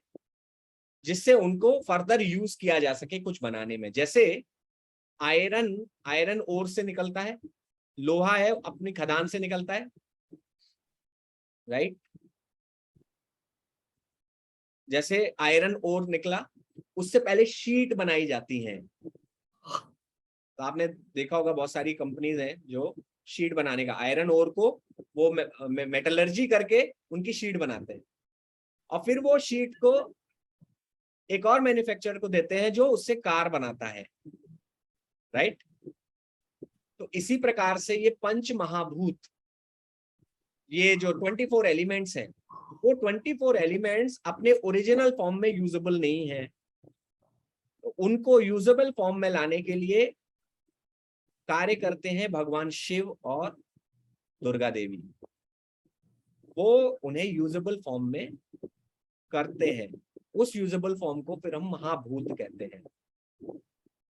जिससे उनको फर्दर यूज किया जा सके कुछ बनाने में। जैसे आयरन ओर से निकलता है, लोहा है अपनी खदान से निकलता है, राइट। जैसे आयरन ओर निकला, उससे पहले शीट बनाई जाती है, तो आपने देखा होगा बहुत सारी कंपनीज हैं जो शीट बनाने का, आयरन ओर को वो मेटलर्जी करके उनकी शीट बनाते हैं और फिर वो शीट को एक और मैन्युफैक्चरर को देते हैं जो उससे कार बनाता है, राइट। तो इसी प्रकार से ये पंच महाभूत, ये जो 24 एलिमेंट्स हैं, वो 24 एलिमेंट्स अपने ओरिजिनल फॉर्म में यूजेबल नहीं है। तो उनको यूजेबल फॉर्म में लाने के लिए कार्य करते हैं भगवान शिव और दुर्गा देवी। वो उन्हें यूजेबल फॉर्म में करते हैं, उस यूजेबल फॉर्म को फिर हम महाभूत कहते हैं।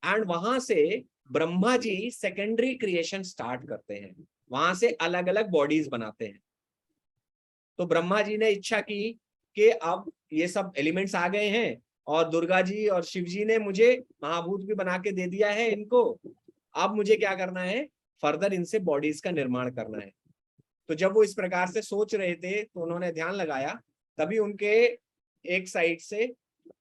एंड वहां से Brahma ji secondary creation start करते हैं, वहां से अलग अलग बॉडीज बनाते हैं। तो ब्रह्मा जी ने इच्छा की कि अब ये सब एलिमेंट्स आ गए हैं और दुर्गा जी और शिव जी ने मुझे महाभूत भी बना के दे दिया है इनको, अब मुझे क्या करना है, फर्दर इनसे बॉडीज का निर्माण करना है। तो जब वो इस प्रकार से सोच रहे थे तो उन्होंने ध्यान लगाया, तभी उनके एक साइड से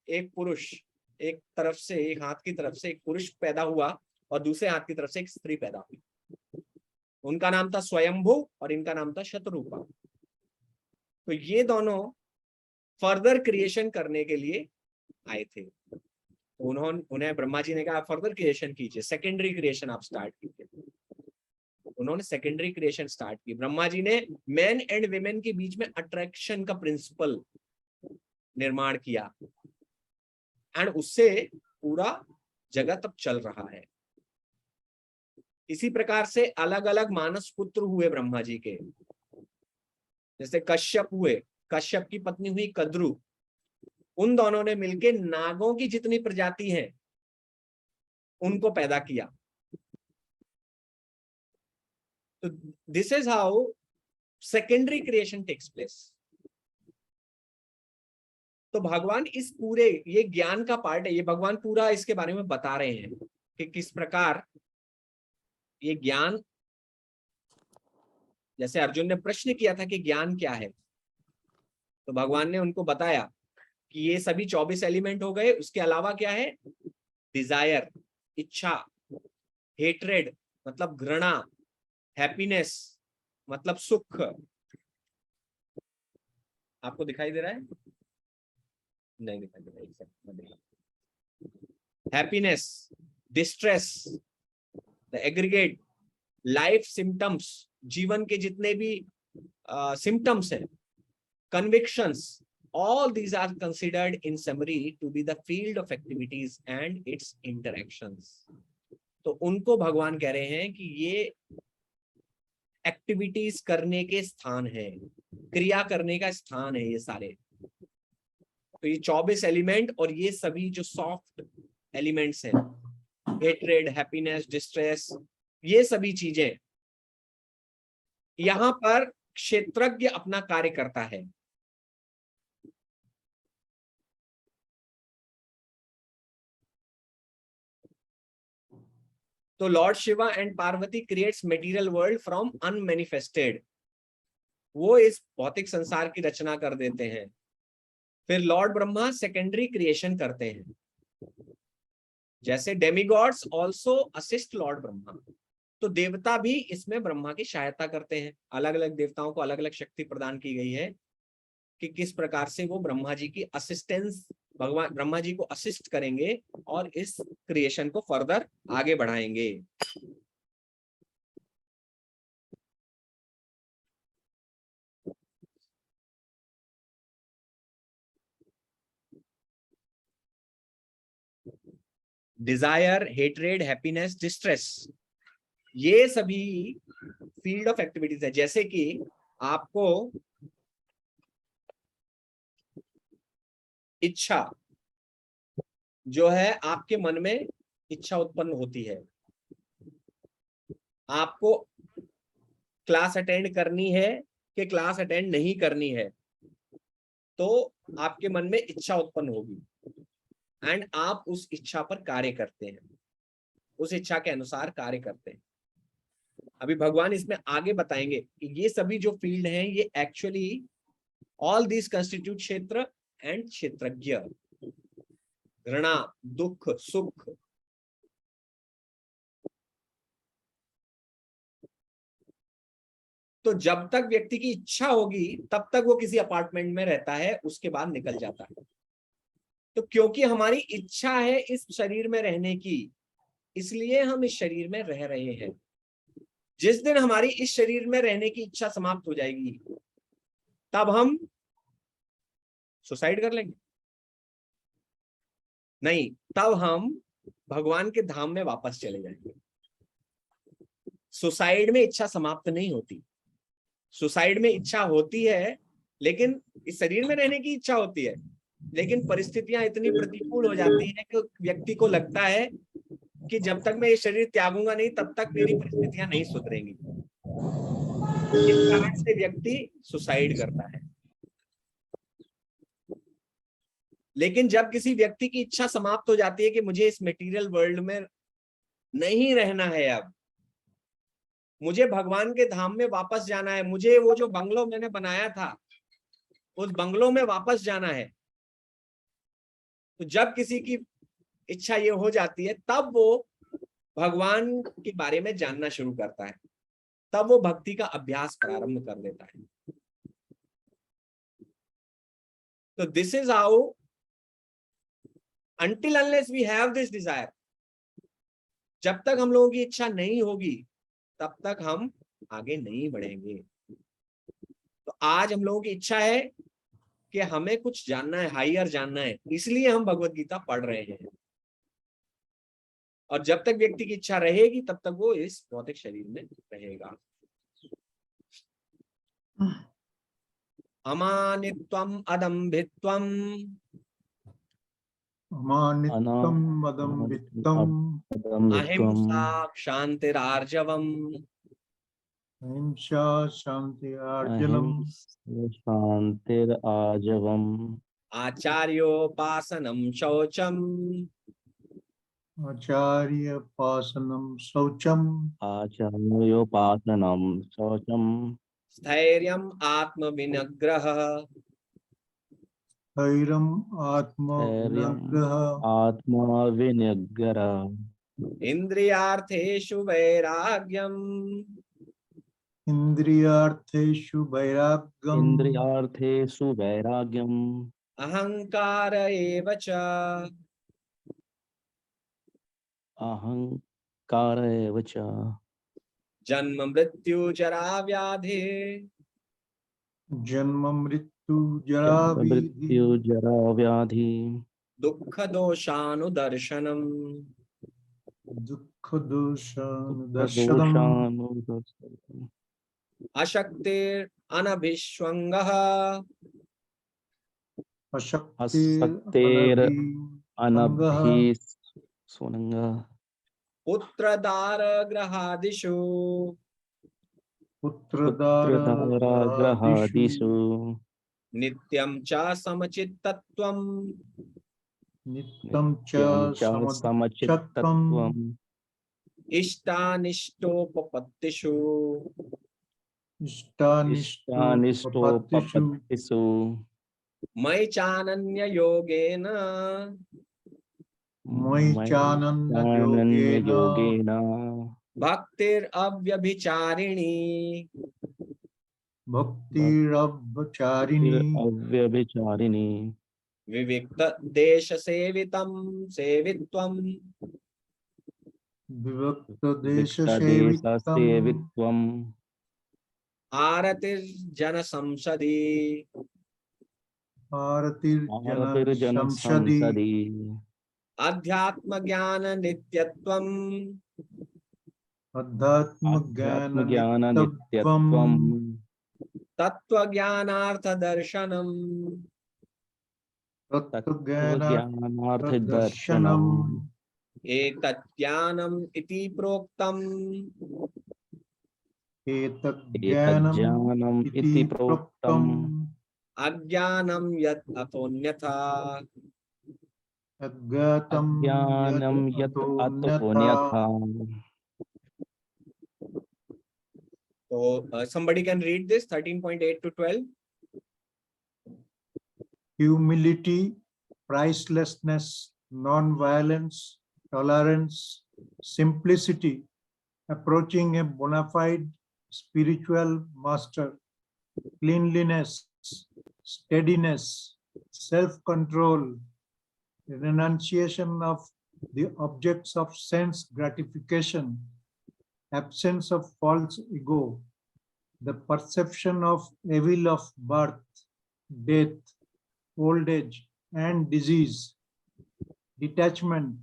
एक पुरुष, एक तरफ से, एक हाथ की तरफ से एक पुरुष पैदा हुआ और दूसरे हाथ की तरफ से एक स्त्री पैदा हुई। उनका नाम था स्वयंभू और इनका नाम था शतरूपा। तो ये दोनों फर्दर क्रिएशन करने के लिए आए थे। तो उन्हें ब्रह्मा जी ने कहा फर्दर क्रिएशन कीजिए, सेकेंडरी क्रिएशन आप स्टार्ट कीजिए। उन्होंने सेकेंडरी क्रिएशन स्टार्ट की। ब्रह्मा जी ने मेन एंड विमेन के बीच में अट्रैक्शन का प्रिंसिपल निर्माण किया एंड उससे पूरा जगत अब चल रहा है। इसी प्रकार से अलग अलग मानस पुत्र हुए ब्रह्मा जी के, जैसे कश्यप हुए, कश्यप की पत्नी हुई कद्रु। उन दोनों ने मिलके नागों की जितनी प्रजाति है उनको पैदा किया। तो this is how secondary creation takes place. तो भगवान इस पूरे, ये ज्ञान का पार्ट है, ये भगवान पूरा इसके बारे में बता रहे हैं कि किस प्रकार ये ज्ञान, जैसे अर्जुन ने प्रश्न किया था कि ज्ञान क्या है, तो भगवान ने उनको बताया कि ये सभी 24 एलिमेंट हो गए, उसके अलावा क्या है, डिजायर इच्छा, हेट्रेड मतलब घृणा, हैप्पीनेस मतलब सुख। आपको दिखाई दे रहा है? नहीं दिखाई दे रहा है, एक second. Happiness, distress, the aggregate life symptoms, जीवन के जितने भी सिम्टम्स हैं, convictions, all these are considered in summary to be the field of activities and its interactions. तो उनको भगवान कह रहे हैं कि ये एक्टिविटीज करने के स्थान है, क्रिया करने का स्थान है ये सारे। तो ये 24 एलिमेंट और ये सभी जो सॉफ्ट एलिमेंट्स हैं, हेट्रेड, हैप्पीनेस, डिस्ट्रेस, ये सभी चीजें, यहां पर क्षेत्रज्ञ अपना कार्य करता है। तो Lord Shiva and Parvati creates material world from unmanifested, वो इस भौतिक संसार की रचना कर देते हैं। फिर लॉर्ड ब्रह्मा सेकेंडरी क्रिएशन करते हैं। जैसे demigods also assist Lord Brahma, तो देवता भी इसमें ब्रह्मा की सहायता करते हैं। अलग अलग देवताओं को अलग अलग शक्ति प्रदान की गई है कि किस प्रकार से वो ब्रह्मा जी की असिस्टेंस, भगवान ब्रह्मा जी को असिस्ट करेंगे और इस क्रिएशन को फर्दर आगे बढ़ाएंगे। डिजायर, हेट्रेड, हैप्पीनेस, डिस्ट्रेस, ये सभी फील्ड ऑफ एक्टिविटीज है। जैसे कि आपको इच्छा जो है, आपके मन में इच्छा उत्पन्न होती है, आपको क्लास अटेंड करनी है कि क्लास अटेंड नहीं करनी है, तो आपके मन में इच्छा उत्पन्न होगी एंड आप उस इच्छा पर कार्य करते हैं, उस इच्छा के अनुसार कार्य करते हैं। अभी भगवान इसमें आगे बताएंगे कि ये सभी जो फील्ड हैं ये एक्चुअली ऑल दिस कंस्टिट्यूट क्षेत्र एंड क्षेत्रज्ञ। घृणा, दुख, सुख, तो जब तक व्यक्ति की इच्छा होगी तब तक वो किसी अपार्टमेंट में रहता है, उसके बाद निकल जाता है। तो क्योंकि हमारी इच्छा है इस शरीर में रहने की, इसलिए हम इस शरीर में रह रहे हैं। जिस दिन हमारी इस शरीर में रहने की इच्छा समाप्त हो जाएगी, तब हम सुसाइड कर लेंगे? नहीं, तब हम भगवान के धाम में वापस चले जाएंगे। सुसाइड में इच्छा समाप्त नहीं होती। सुसाइड में इच्छा होती है, लेकिन इस शरीर में रहने की इच्छा होती है, लेकिन परिस्थितियां इतनी प्रतिकूल हो जाती हैं कि व्यक्ति को लगता है कि जब तक मैं ये शरीर त्यागूंगा नहीं, तब तक मेरी परिस्थितियां नहीं सुधरेंगी। इस कारण से व्यक्ति सुसाइड करता है। लेकिन जब किसी व्यक्ति की इच्छा समाप्त हो जाती है कि मुझे इस मटेरियल वर्ल्ड में नहीं रहना है, अब मुझे भगवान के धाम में वापस जाना है, मुझे वो जो बंगलो मैंने बनाया था उस बंगलो में वापस जाना है, तो जब किसी की इच्छा ये हो जाती है, तब वो भगवान के बारे में जानना शुरू करता है, तब वो भक्ति का अभ्यास प्रारंभ कर देता है। तो this is how, until unless we have this desire, जब तक हम लोगों की इच्छा नहीं होगी तब तक हम आगे नहीं बढ़ेंगे। तो आज हम लोगों की इच्छा है कि हमें कुछ जानना है, हायर जानना है, इसलिए हम भगवत गीता पढ़ रहे हैं। और जब तक व्यक्ति की इच्छा रहेगी तब तक वो इस भौतिक शरीर में रहेगा। अमानित्वम अदम्भित्वम अमानित्वम अदम्भित्वम अहिंसा क्षान्तिरार्जवम् अहिंसा शांति आर्जनम शान्तिरार्जवम् आचार्योपासनम शौचम आचार्योपासनम शौचम आचार्योपासनं शौचम् स्थैर्यम् आत्मविनिग्रह धैर्यम् आत्मविनिग्रह आत्मविनिग्रह इंद्रियार्थेषु वैराग्यम इंद्रियार्थेषु वैराग्यम इन्द्रियार्थेषु वैराग्यम् अहंकार एव च अहंकार एव च जन्म मृत्यु जरा व्याधि जन्म मृत्यु जरा व्याधि मृत्यु जरा व्याधि दुख दोषानुदर्शनम दुख दोषानुदर्शनम दोषानुदर्शनम् अशक्तिर अनभिष्वंगः अशक्तेर अनभिस्वङ्गः पुत्रदार ग्रहादिषु पुत्रदाराग्रहादिषु नित्यं च समचित्तत्वम् नित्यं च समचित्तत्वम् इष्टानिष्टोपपत्तिषु इष्टानिष्टोपपत्तिषु मयि चानन्य योगेन मयि चानन्य योगेन भक्तिरव्यभिचारिणी भक्तिरव्यचारिणी अव्यभिचारिणी विविक्त देश सेवितम सेवित्वम विभक्त देश सेवित्वम् आरतिर्जन संसदि आरतिर्जन संसदि संसदि अध्यात्म ज्ञान नित्यत्वम अध्यात्म ज्ञान नित्यत्वम् तत्व ज्ञानार्थ दर्शनम तत्त्वज्ञानार्थ दर्शनम् एतत् ज्ञानम् इति प्रोक्तम् एतज्ज्ञानम् इति प्रोक्तम् अज्ञानं यत् अतोऽन्यथा अज्ञानं यत् अतोऽन्यथा। So somebody can read this 13.8 to 12. Humility, pricelessness, non-violence, tolerance, simplicity, approaching a bona fide spiritual master, cleanliness, steadiness, self-control, renunciation of the objects of sense gratification, absence of false ego, the perception of evil of birth, death, old age, and disease, detachment,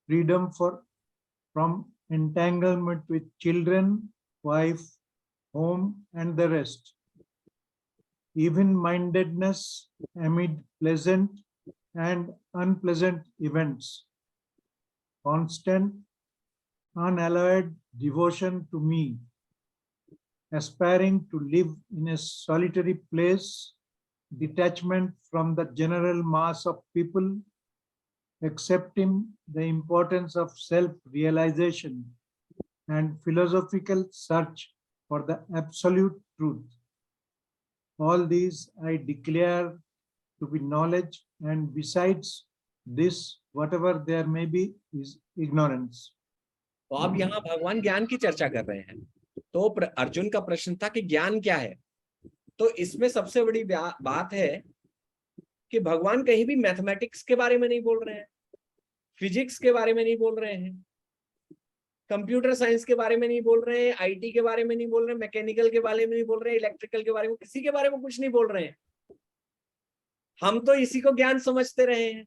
freedom from entanglement with children, wife, home, and the rest, even-mindedness amid pleasant and unpleasant events, constant, unalloyed devotion to me, aspiring to live in a solitary place, detachment from the general mass of people, accepting the importance of self-realization and philosophical search for the absolute truth. All these I declare to be knowledge, and besides this, whatever there may be is ignorance. तो अब यहाँ भगवान ज्ञान की चर्चा कर रहे हैं। तो अर्जुन का प्रश्न था कि ज्ञान क्या है। तो इसमें सबसे बड़ी बात है कि भगवान कहीं भी मैथमेटिक्स के बारे में नहीं बोल रहे हैं, फिजिक्स के बारे में नहीं बोल रहे हैं, कंप्यूटर साइंस के बारे में नहीं बोल रहे हैं, आईटी के बारे में नहीं बोल रहे हैं, मैकेनिकल के बारे में नहीं बोल रहे हैं, इलेक्ट्रिकल के बारे में, किसी के बारे में कुछ नहीं बोल रहे हैं। हम तो इसी को ज्ञान समझते रहे हैं।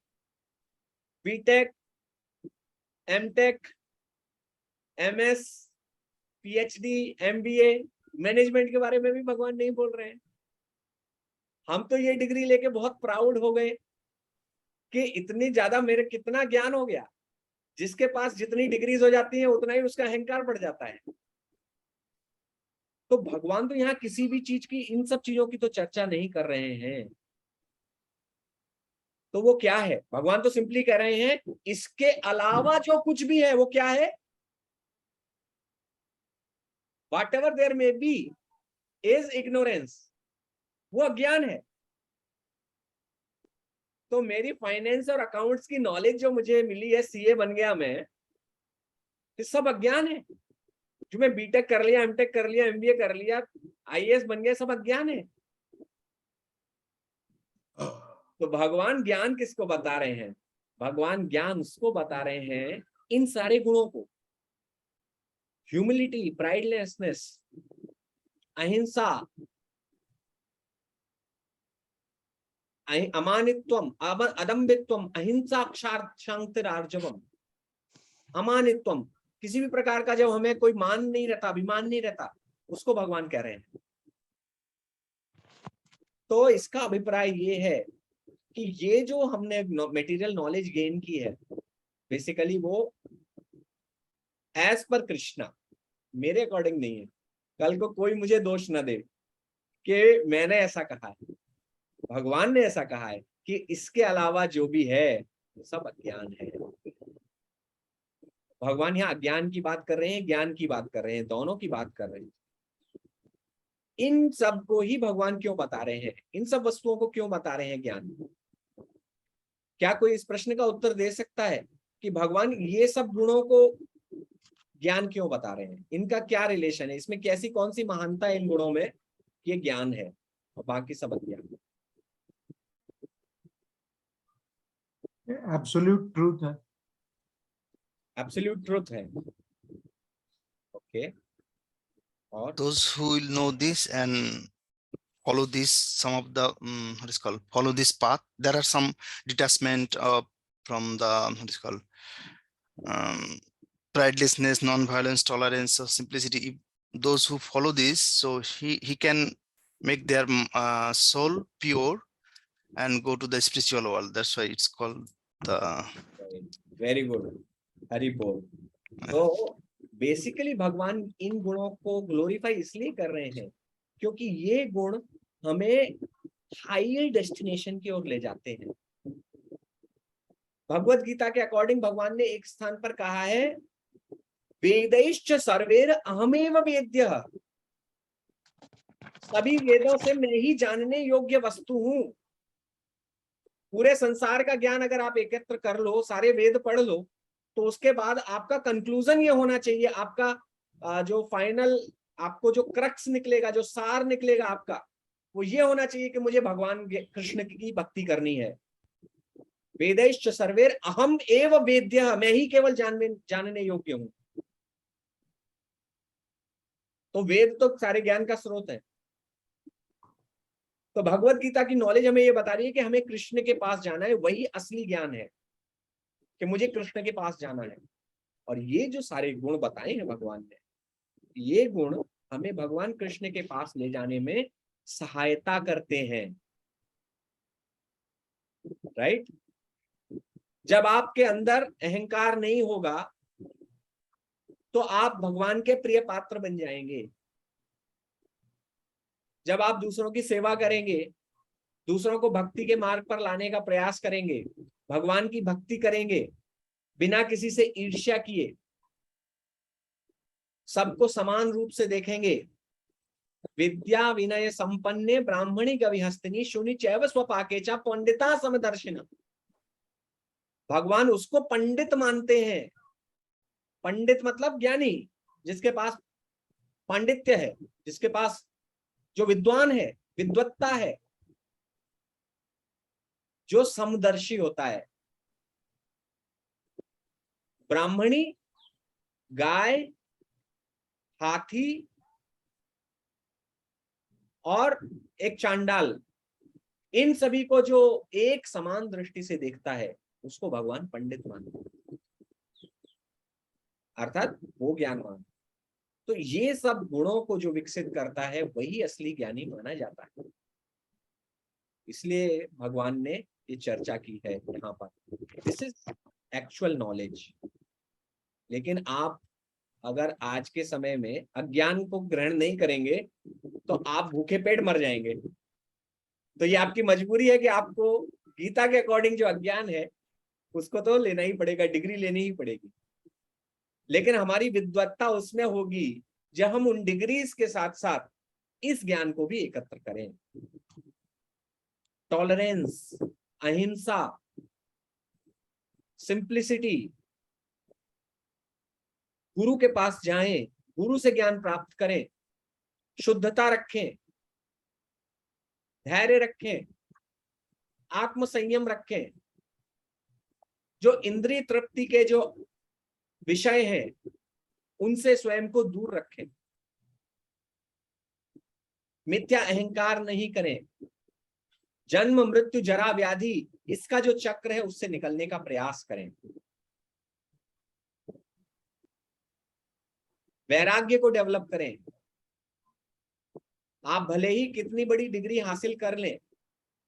BTech, MTech, MS, PhD, MBA, management के बारे में भी भगवान नहीं बोल रहे हैं। हम तो ये डिग्री लेके बहुत प्राउड हो गए कि इतनी ज्यादा मेरे कितना ज्ञान हो गया। जिसके पास जितनी डिग्रीज हो जाती है उतना ही उसका अहंकार बढ़ जाता है। तो भगवान तो यहाँ किसी भी चीज की, इन सब चीजों की तो चर्चा नहीं कर रहे हैं। तो वो क्या है? भगवान तो सिंपली कह रहे हैं इसके अलावा जो कुछ भी है वो क्या है? Whatever there may be is ignorance, वो अज्ञान है। तो मेरी फाइनेंस और अकाउंट्स की नॉलेज जो मुझे मिली है, सीए बन गया मैं, ये सब अज्ञान है। जो मैं बीटेक कर लिया, एमटेक कर लिया, एमबीए कर लिया, आईएएस बन गया, सब अज्ञान है। तो भगवान ज्ञान किसको बता रहे हैं? भगवान ज्ञान उसको बता रहे हैं इन सारे गुणों को, ह्यूमिलिटी, प्राइडलेसनेस, अहिंसा, अमानित्वम, अदम्भित्वम, अहिंसा, क्षांतिरार्जवम। अमानित्वम, किसी भी प्रकार का जब हमें कोई मान नहीं रहता, अभिमान नहीं रहता, उसको भगवान कह रहे हैं। तो इसका अभिप्राय ये है कि ये जो हमने मटेरियल नॉलेज गेन की है, बेसिकली वो एज पर कृष्णा, मेरे अकॉर्डिंग नहीं है। कल को कोई मुझे दोष न दे कि मैंने ऐसा कहा है। भगवान ने ऐसा कहा है कि इसके अलावा जो भी है वो सब अज्ञान है। भगवान यहाँ अज्ञान की बात कर रहे हैं, ज्ञान की बात कर रहे हैं, दोनों की बात कर रहे हैं। इन सब को ही भगवान क्यों बता रहे हैं? इन सब वस्तुओं को क्यों बता रहे हैं ज्ञान? क्या कोई इस प्रश्न का उत्तर दे सकता है कि भगवान ये सब गुणों को ज्ञान क्यों बता रहे हैं? इनका क्या रिलेशन है? इसमें कैसी कौन सी महानता है इन गुणों में? ये ज्ञान है और बाकी सब अज्ञान है। एब्सोल्यूट ट्रूथ है। एब्सोल्यूट ट्रुथ है। ओके। और Those who will know this and follow this, some of the what is called, follow this path, there are some detachment from the what is called pridelessness, non-violence, tolerance, or simplicity. If those who follow this, so he can make their soul pure and go to the spiritual world. That's why it's called the very good, Hari बोल। तो बेसिकली भगवान इन गुणों को ग्लोरीफाई इसलिए कर रहे हैं क्योंकि ये गुण हमें हायर डेस्टिनेशन की ओर ले जाते हैं। भगवत गीता के अकॉर्डिंग भगवान ने एक स्थान पर कहा है, वेदैश्च सर्वैर अहमेव वेद्यः, सभी वेदों से मैं ही जानने योग्य वस्तु हूं। पूरे संसार का ज्ञान अगर आप एकत्र कर लो, सारे वेद पढ़ लो, तो उसके बाद आपका कंक्लूजन ये होना चाहिए, आपका जो फाइनल आपको जो क्रक्स निकलेगा, जो सार निकलेगा आपका, वो ये होना चाहिए कि मुझे भगवान कृष्ण की भक्ति करनी है। वेदैश्च सर्वैर अहम एव वेद्यः, मैं ही केवल जानने योग्य हूं। तो वेद तो सारे ज्ञान का स्रोत है। तो भगवत गीता की नॉलेज हमें ये बता रही है कि हमें कृष्ण के पास जाना है, वही असली ज्ञान है कि मुझे कृष्ण के पास जाना है। और ये जो सारे गुण बताए हैं भगवान ने, ये गुण हमें भगवान कृष्ण के पास ले जाने में सहायता करते हैं, राइट। जब आपके अंदर अहंकार नहीं होगा तो आप भगवान के प्रिय पात्र बन जाएंगे। जब आप दूसरों की सेवा करेंगे, दूसरों को भक्ति के मार्ग पर लाने का प्रयास करेंगे, भगवान की भक्ति करेंगे बिना किसी से ईर्ष्या किए, सबको समान रूप से देखेंगे, विद्या विनय संपन्ने ब्राह्मणी गविहस्तिनी शुनि चैव स्वपाकेचा पंडिता समदर्शिना। भगवान उसको पंडित मानते हैं। पंडित मतलब ज्ञानी, जिसके पास पांडित्य है, जिसके पास जो विद्वान है, विद्वत्ता है, जो समदर्शी होता है। ब्राह्मणी, गाय, हाथी और एक चांडाल, इन सभी को जो एक समान दृष्टि से देखता है उसको भगवान पंडित मानते हैं, अर्थात वो ज्ञानवान। तो ये सब गुणों को जो विकसित करता है वही असली ज्ञानी माना जाता है। इसलिए भगवान ने ये चर्चा की है यहाँ पर, दिस इज एक्चुअल नॉलेज। लेकिन आप अगर आज के समय में अज्ञान को ग्रहण नहीं करेंगे तो आप भूखे पेट मर जाएंगे। तो ये आपकी मजबूरी है कि आपको गीता के अकॉर्डिंग जो अज्ञान है उसको तो लेना ही पड़ेगा, डिग्री लेनी ही पड़ेगी। लेकिन हमारी विद्वत्ता उसमें होगी जब हम उन डिग्रीज के साथ साथ इस ज्ञान को भी एकत्र करें। टॉलरेंस, अहिंसा, सिंप्लिसिटी, गुरु के पास जाएं, गुरु से ज्ञान प्राप्त करें, शुद्धता रखें, धैर्य रखें, आत्म संयम रखें, जो इंद्रिय तृप्ति के जो विषय हैं उनसे स्वयं को दूर रखें, मिथ्या अहंकार नहीं करें, जन्म मृत्यु जरा व्याधि इसका जो चक्र है उससे निकलने का प्रयास करें, वैराग्य को डेवलप करें। आप भले ही कितनी बड़ी डिग्री हासिल कर लें,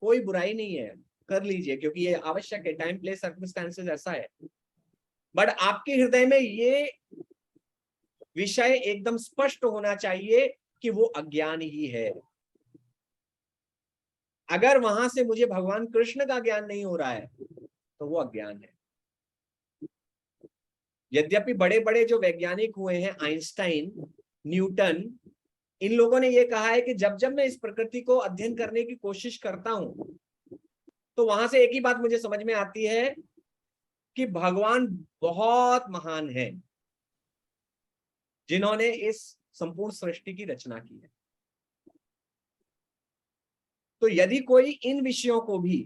कोई बुराई नहीं है, कर लीजिए, क्योंकि ये आवश्यक है, टाइम प्लेस सर्कमस्टेंसेस ऐसा है। बट आपके हृदय में ये विषय एकदम स्पष्ट होना चाहिए कि वो अज्ञान ही है। अगर वहां से मुझे भगवान कृष्ण का ज्ञान नहीं हो रहा है तो वो अज्ञान है। यद्यपि बड़े बड़े जो वैज्ञानिक हुए हैं, आइंस्टाइन, न्यूटन, इन लोगों ने ये कहा है कि जब जब मैं इस प्रकृति को अध्ययन करने की कोशिश करता हूं तो वहां से एक ही बात मुझे समझ में आती है कि भगवान बहुत महान है जिन्होंने इस संपूर्ण सृष्टि की रचना की है। तो यदि कोई इन विषयों को भी,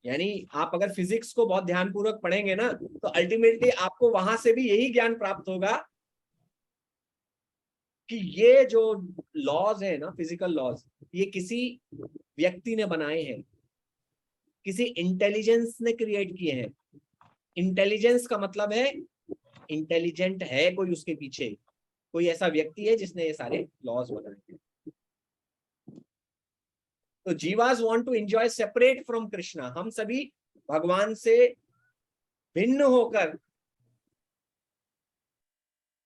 यानी आप अगर फिजिक्स को बहुत ध्यानपूर्वक पढ़ेंगे ना तो अल्टीमेटली आपको वहां से भी यही ज्ञान प्राप्त होगा कि ये जो लॉज है ना, फिजिकल लॉज, ये किसी व्यक्ति ने बनाए हैं, किसी इंटेलिजेंस ने क्रिएट किए हैं। इंटेलिजेंस का मतलब है इंटेलिजेंट है कोई उसके पीछे, कोई ऐसा व्यक्ति है जिसने ये सारे लॉज बनाए हैं। तो jivas want to enjoy separate from Krishna, हम सभी भगवान से भिन्न होकर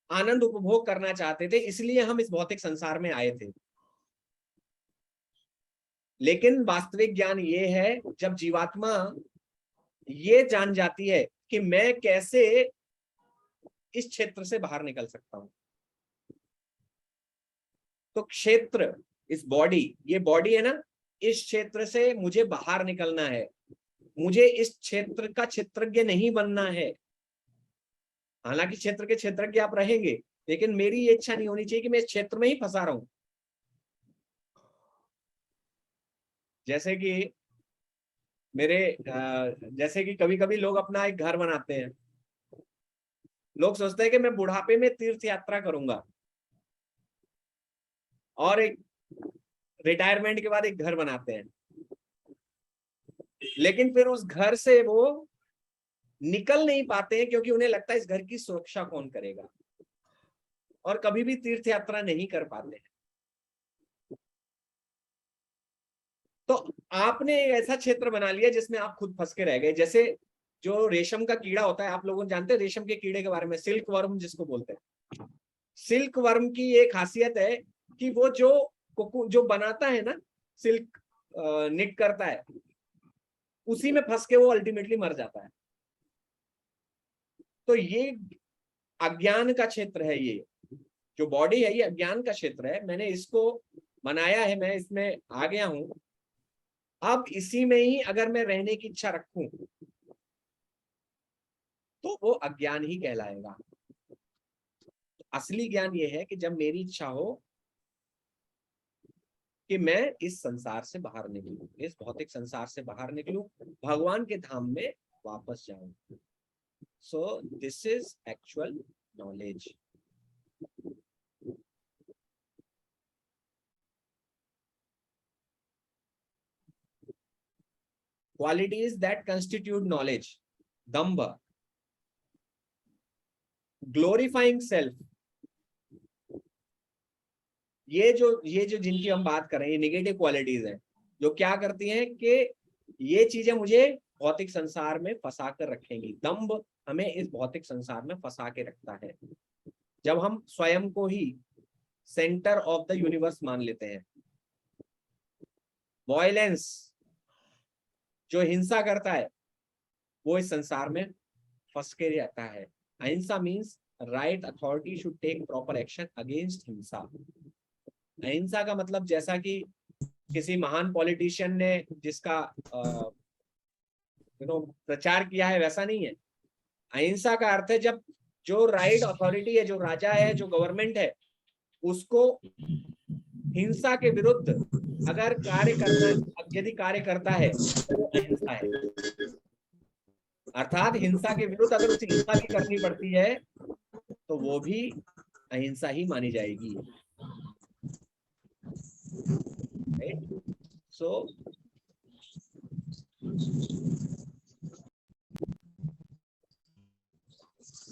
आनंद उपभोग करना चाहते थे, इसलिए हम इस भौतिक संसार में आए थे। लेकिन वास्तविक ज्ञान ये है जब जीवात्मा ये जान जाती है कि मैं कैसे इस क्षेत्र से बाहर निकल सकता हूं। तो क्षेत्र, इस बॉडी, ये बॉडी है ना, इस क्षेत्र से मुझे बाहर निकलना है, मुझे इस क्षेत्र का क्षेत्रज्ञ नहीं बनना है। हालांकि क्षेत्र के क्षेत्रज्ञ आप रहेंगे, लेकिन मेरी ये इच्छा नहीं होनी चाहिए कि मैं इस क्षेत्र में ही फंसा रहूं। जैसे कि जैसे कि कभी कभी लोग अपना एक घर बनाते हैं, लोग सोचते हैं कि मैं बुढ़ापे में तीर्थ यात्रा करूंगा और एक रिटायरमेंट के बाद एक घर बनाते हैं, लेकिन फिर उस घर से वो निकल नहीं पाते हैं क्योंकि उन्हें लगता है इस घर की सुरक्षा कौन करेगा, और कभी भी तीर्थ यात्रा नहीं कर पाते हैं। तो आपने एक ऐसा क्षेत्र बना लिया जिसमें आप खुद फंस के रह गए। जैसे जो रेशम का कीड़ा होता है, आप लोगों जानते हैं रेशम के कीड़े के बारे में, सिल्क वर्म जिसको बोलते हैं। सिल्क वर्म की एक खासियत है कि वो जो बनाता है ना, सिल्क निट करता है, उसी में फंस के वो अल्टीमेटली मर जाता है। तो ये अज्ञान का क्षेत्र है, ये जो बॉडी है ये अज्ञान का क्षेत्र है। मैंने इसको बनाया है, मैं इसमें आ गया हूं। अब इसी में ही अगर मैं रहने की इच्छा रखूं तो वो अज्ञान ही कहलाएगा। असली ज्ञान ये है कि जब मेरी इच्छा हो कि मैं इस संसार से बाहर निकलूं, इस भौतिक संसार से बाहर निकलूं, भगवान के धाम में वापस जाऊं। So this is actual knowledge. Qualities that constitute knowledge: damba, glorifying self। ये जो जिनकी हम बात कर रहे हैं, ये नेगेटिव क्वालिटीज हैं जो क्या करती हैं कि ये चीजें मुझे भौतिक संसार में फंसा कर रखेंगी। दंभ हमें इस भौतिक संसार में फंसा के रखता है जब हम स्वयं को ही सेंटर ऑफ द यूनिवर्स मान लेते हैं। वायलेंस, जो हिंसा करता है, वो इस संसार में फंस के रहता है। Ahimsa means right authority should take proper action against himsa. अहिंसा का मतलब जैसा कि किसी महान पॉलिटिशियन ने जिसका प्रचार किया है वैसा नहीं है। अहिंसा का अर्थ है जब जो राइट अथॉरिटी है, जो राजा है, जो गवर्नमेंट है, उसको हिंसा के विरुद्ध अगर यदि कार्य करता है तो वो अहिंसा है। अर्थात हिंसा के विरुद्ध अगर उसे हिंसा भी करनी पड़ती है तो वो भी अहिंसा ही मानी जाएगी। सो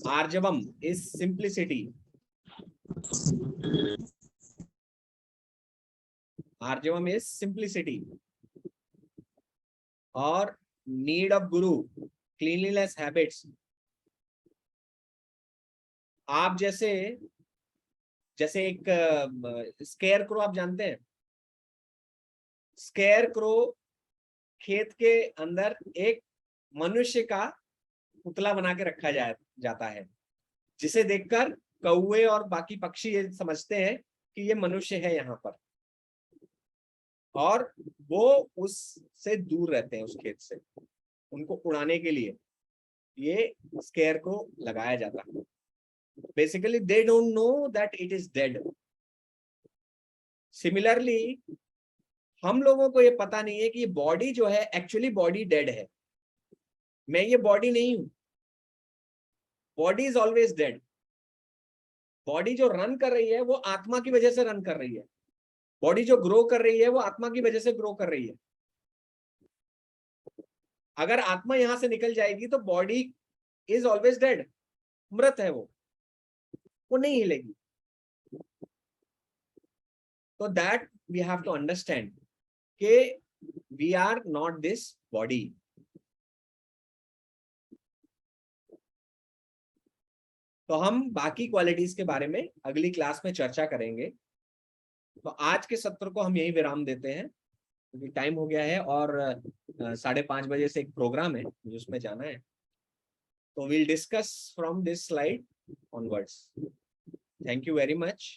आर्जवम इज सिंप्लिसिटी। आर्जवम इज सिंप्लिसिटी और need of Guru, cleanliness habits. आप जैसे एक स्केयर क्रो आप जानते हैं। स्केयर क्रो खेत के अंदर एक मनुष्य का पुतला बना के रखा जाता है, जिसे देखकर कौवे और बाकी पक्षी ये समझते हैं कि ये मनुष्य है यहाँ पर, और वो उससे दूर रहते हैं, उस खेत से। उनको उड़ाने के लिए ये स्केयर को लगाया जाता है। Basically they don't know that it is dead. Similarly हम लोगों को ये पता नहीं है कि ये बॉडी जो है एक्चुअली बॉडी डेड है। मैं ये बॉडी नहीं हूं। Body is always dead. Body जो रन कर रही है वो आत्मा की वजह से रन कर रही है। बॉडी जो ग्रो कर रही है वो आत्मा की वजह से ग्रो कर रही है। अगर आत्मा यहां से निकल जाएगी तो बॉडी इज ऑलवेज डेड, मृत है, वो नहीं हिलेगी। तो that we have to understand कि we are not this body. तो हम बाकी क्वालिटीज के बारे में अगली क्लास में चर्चा करेंगे। तो आज के सत्र को हम यही विराम देते हैं क्योंकि टाइम हो गया है और 5:30 बजे से एक प्रोग्राम है जिसमें जाना है। तो we'll discuss from this slide onwards. Thank you very much.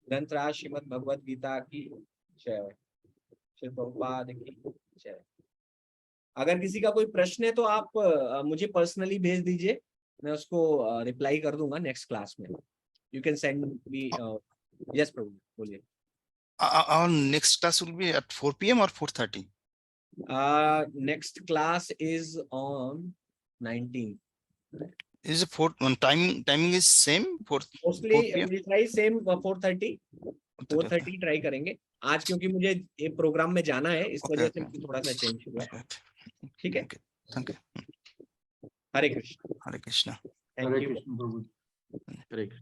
ग्रंथराज Shrimad Bhagavad Gita की जय, श्री प्रभुपाद की जय। अगर किसी का कोई प्रश्न है तो आप मुझे पर्सनली भेज दीजिए। मैं उसको रिप्लाई कर दूंगा नेक्स्ट क्लास में. You can send me. Yes प्रभु, बोलिए. Our next class will be at 4 p.m. or 4:30. Next class is on 19. Is it timing is same for 4 Mostly p.m. we'll try same 4:30. 4:30 try करेंगे आज, क्योंकि मुझे एक प्रोग्राम में जाना है, इस Okay, वजह से okay. मुझे थोड़ा सा चेंज हुआ है. Okay. ठीक है. Okay. Thank you. Hare Krishna. Hare Krishna. Thank Hare you. Krishna, Prabhuji. Correct.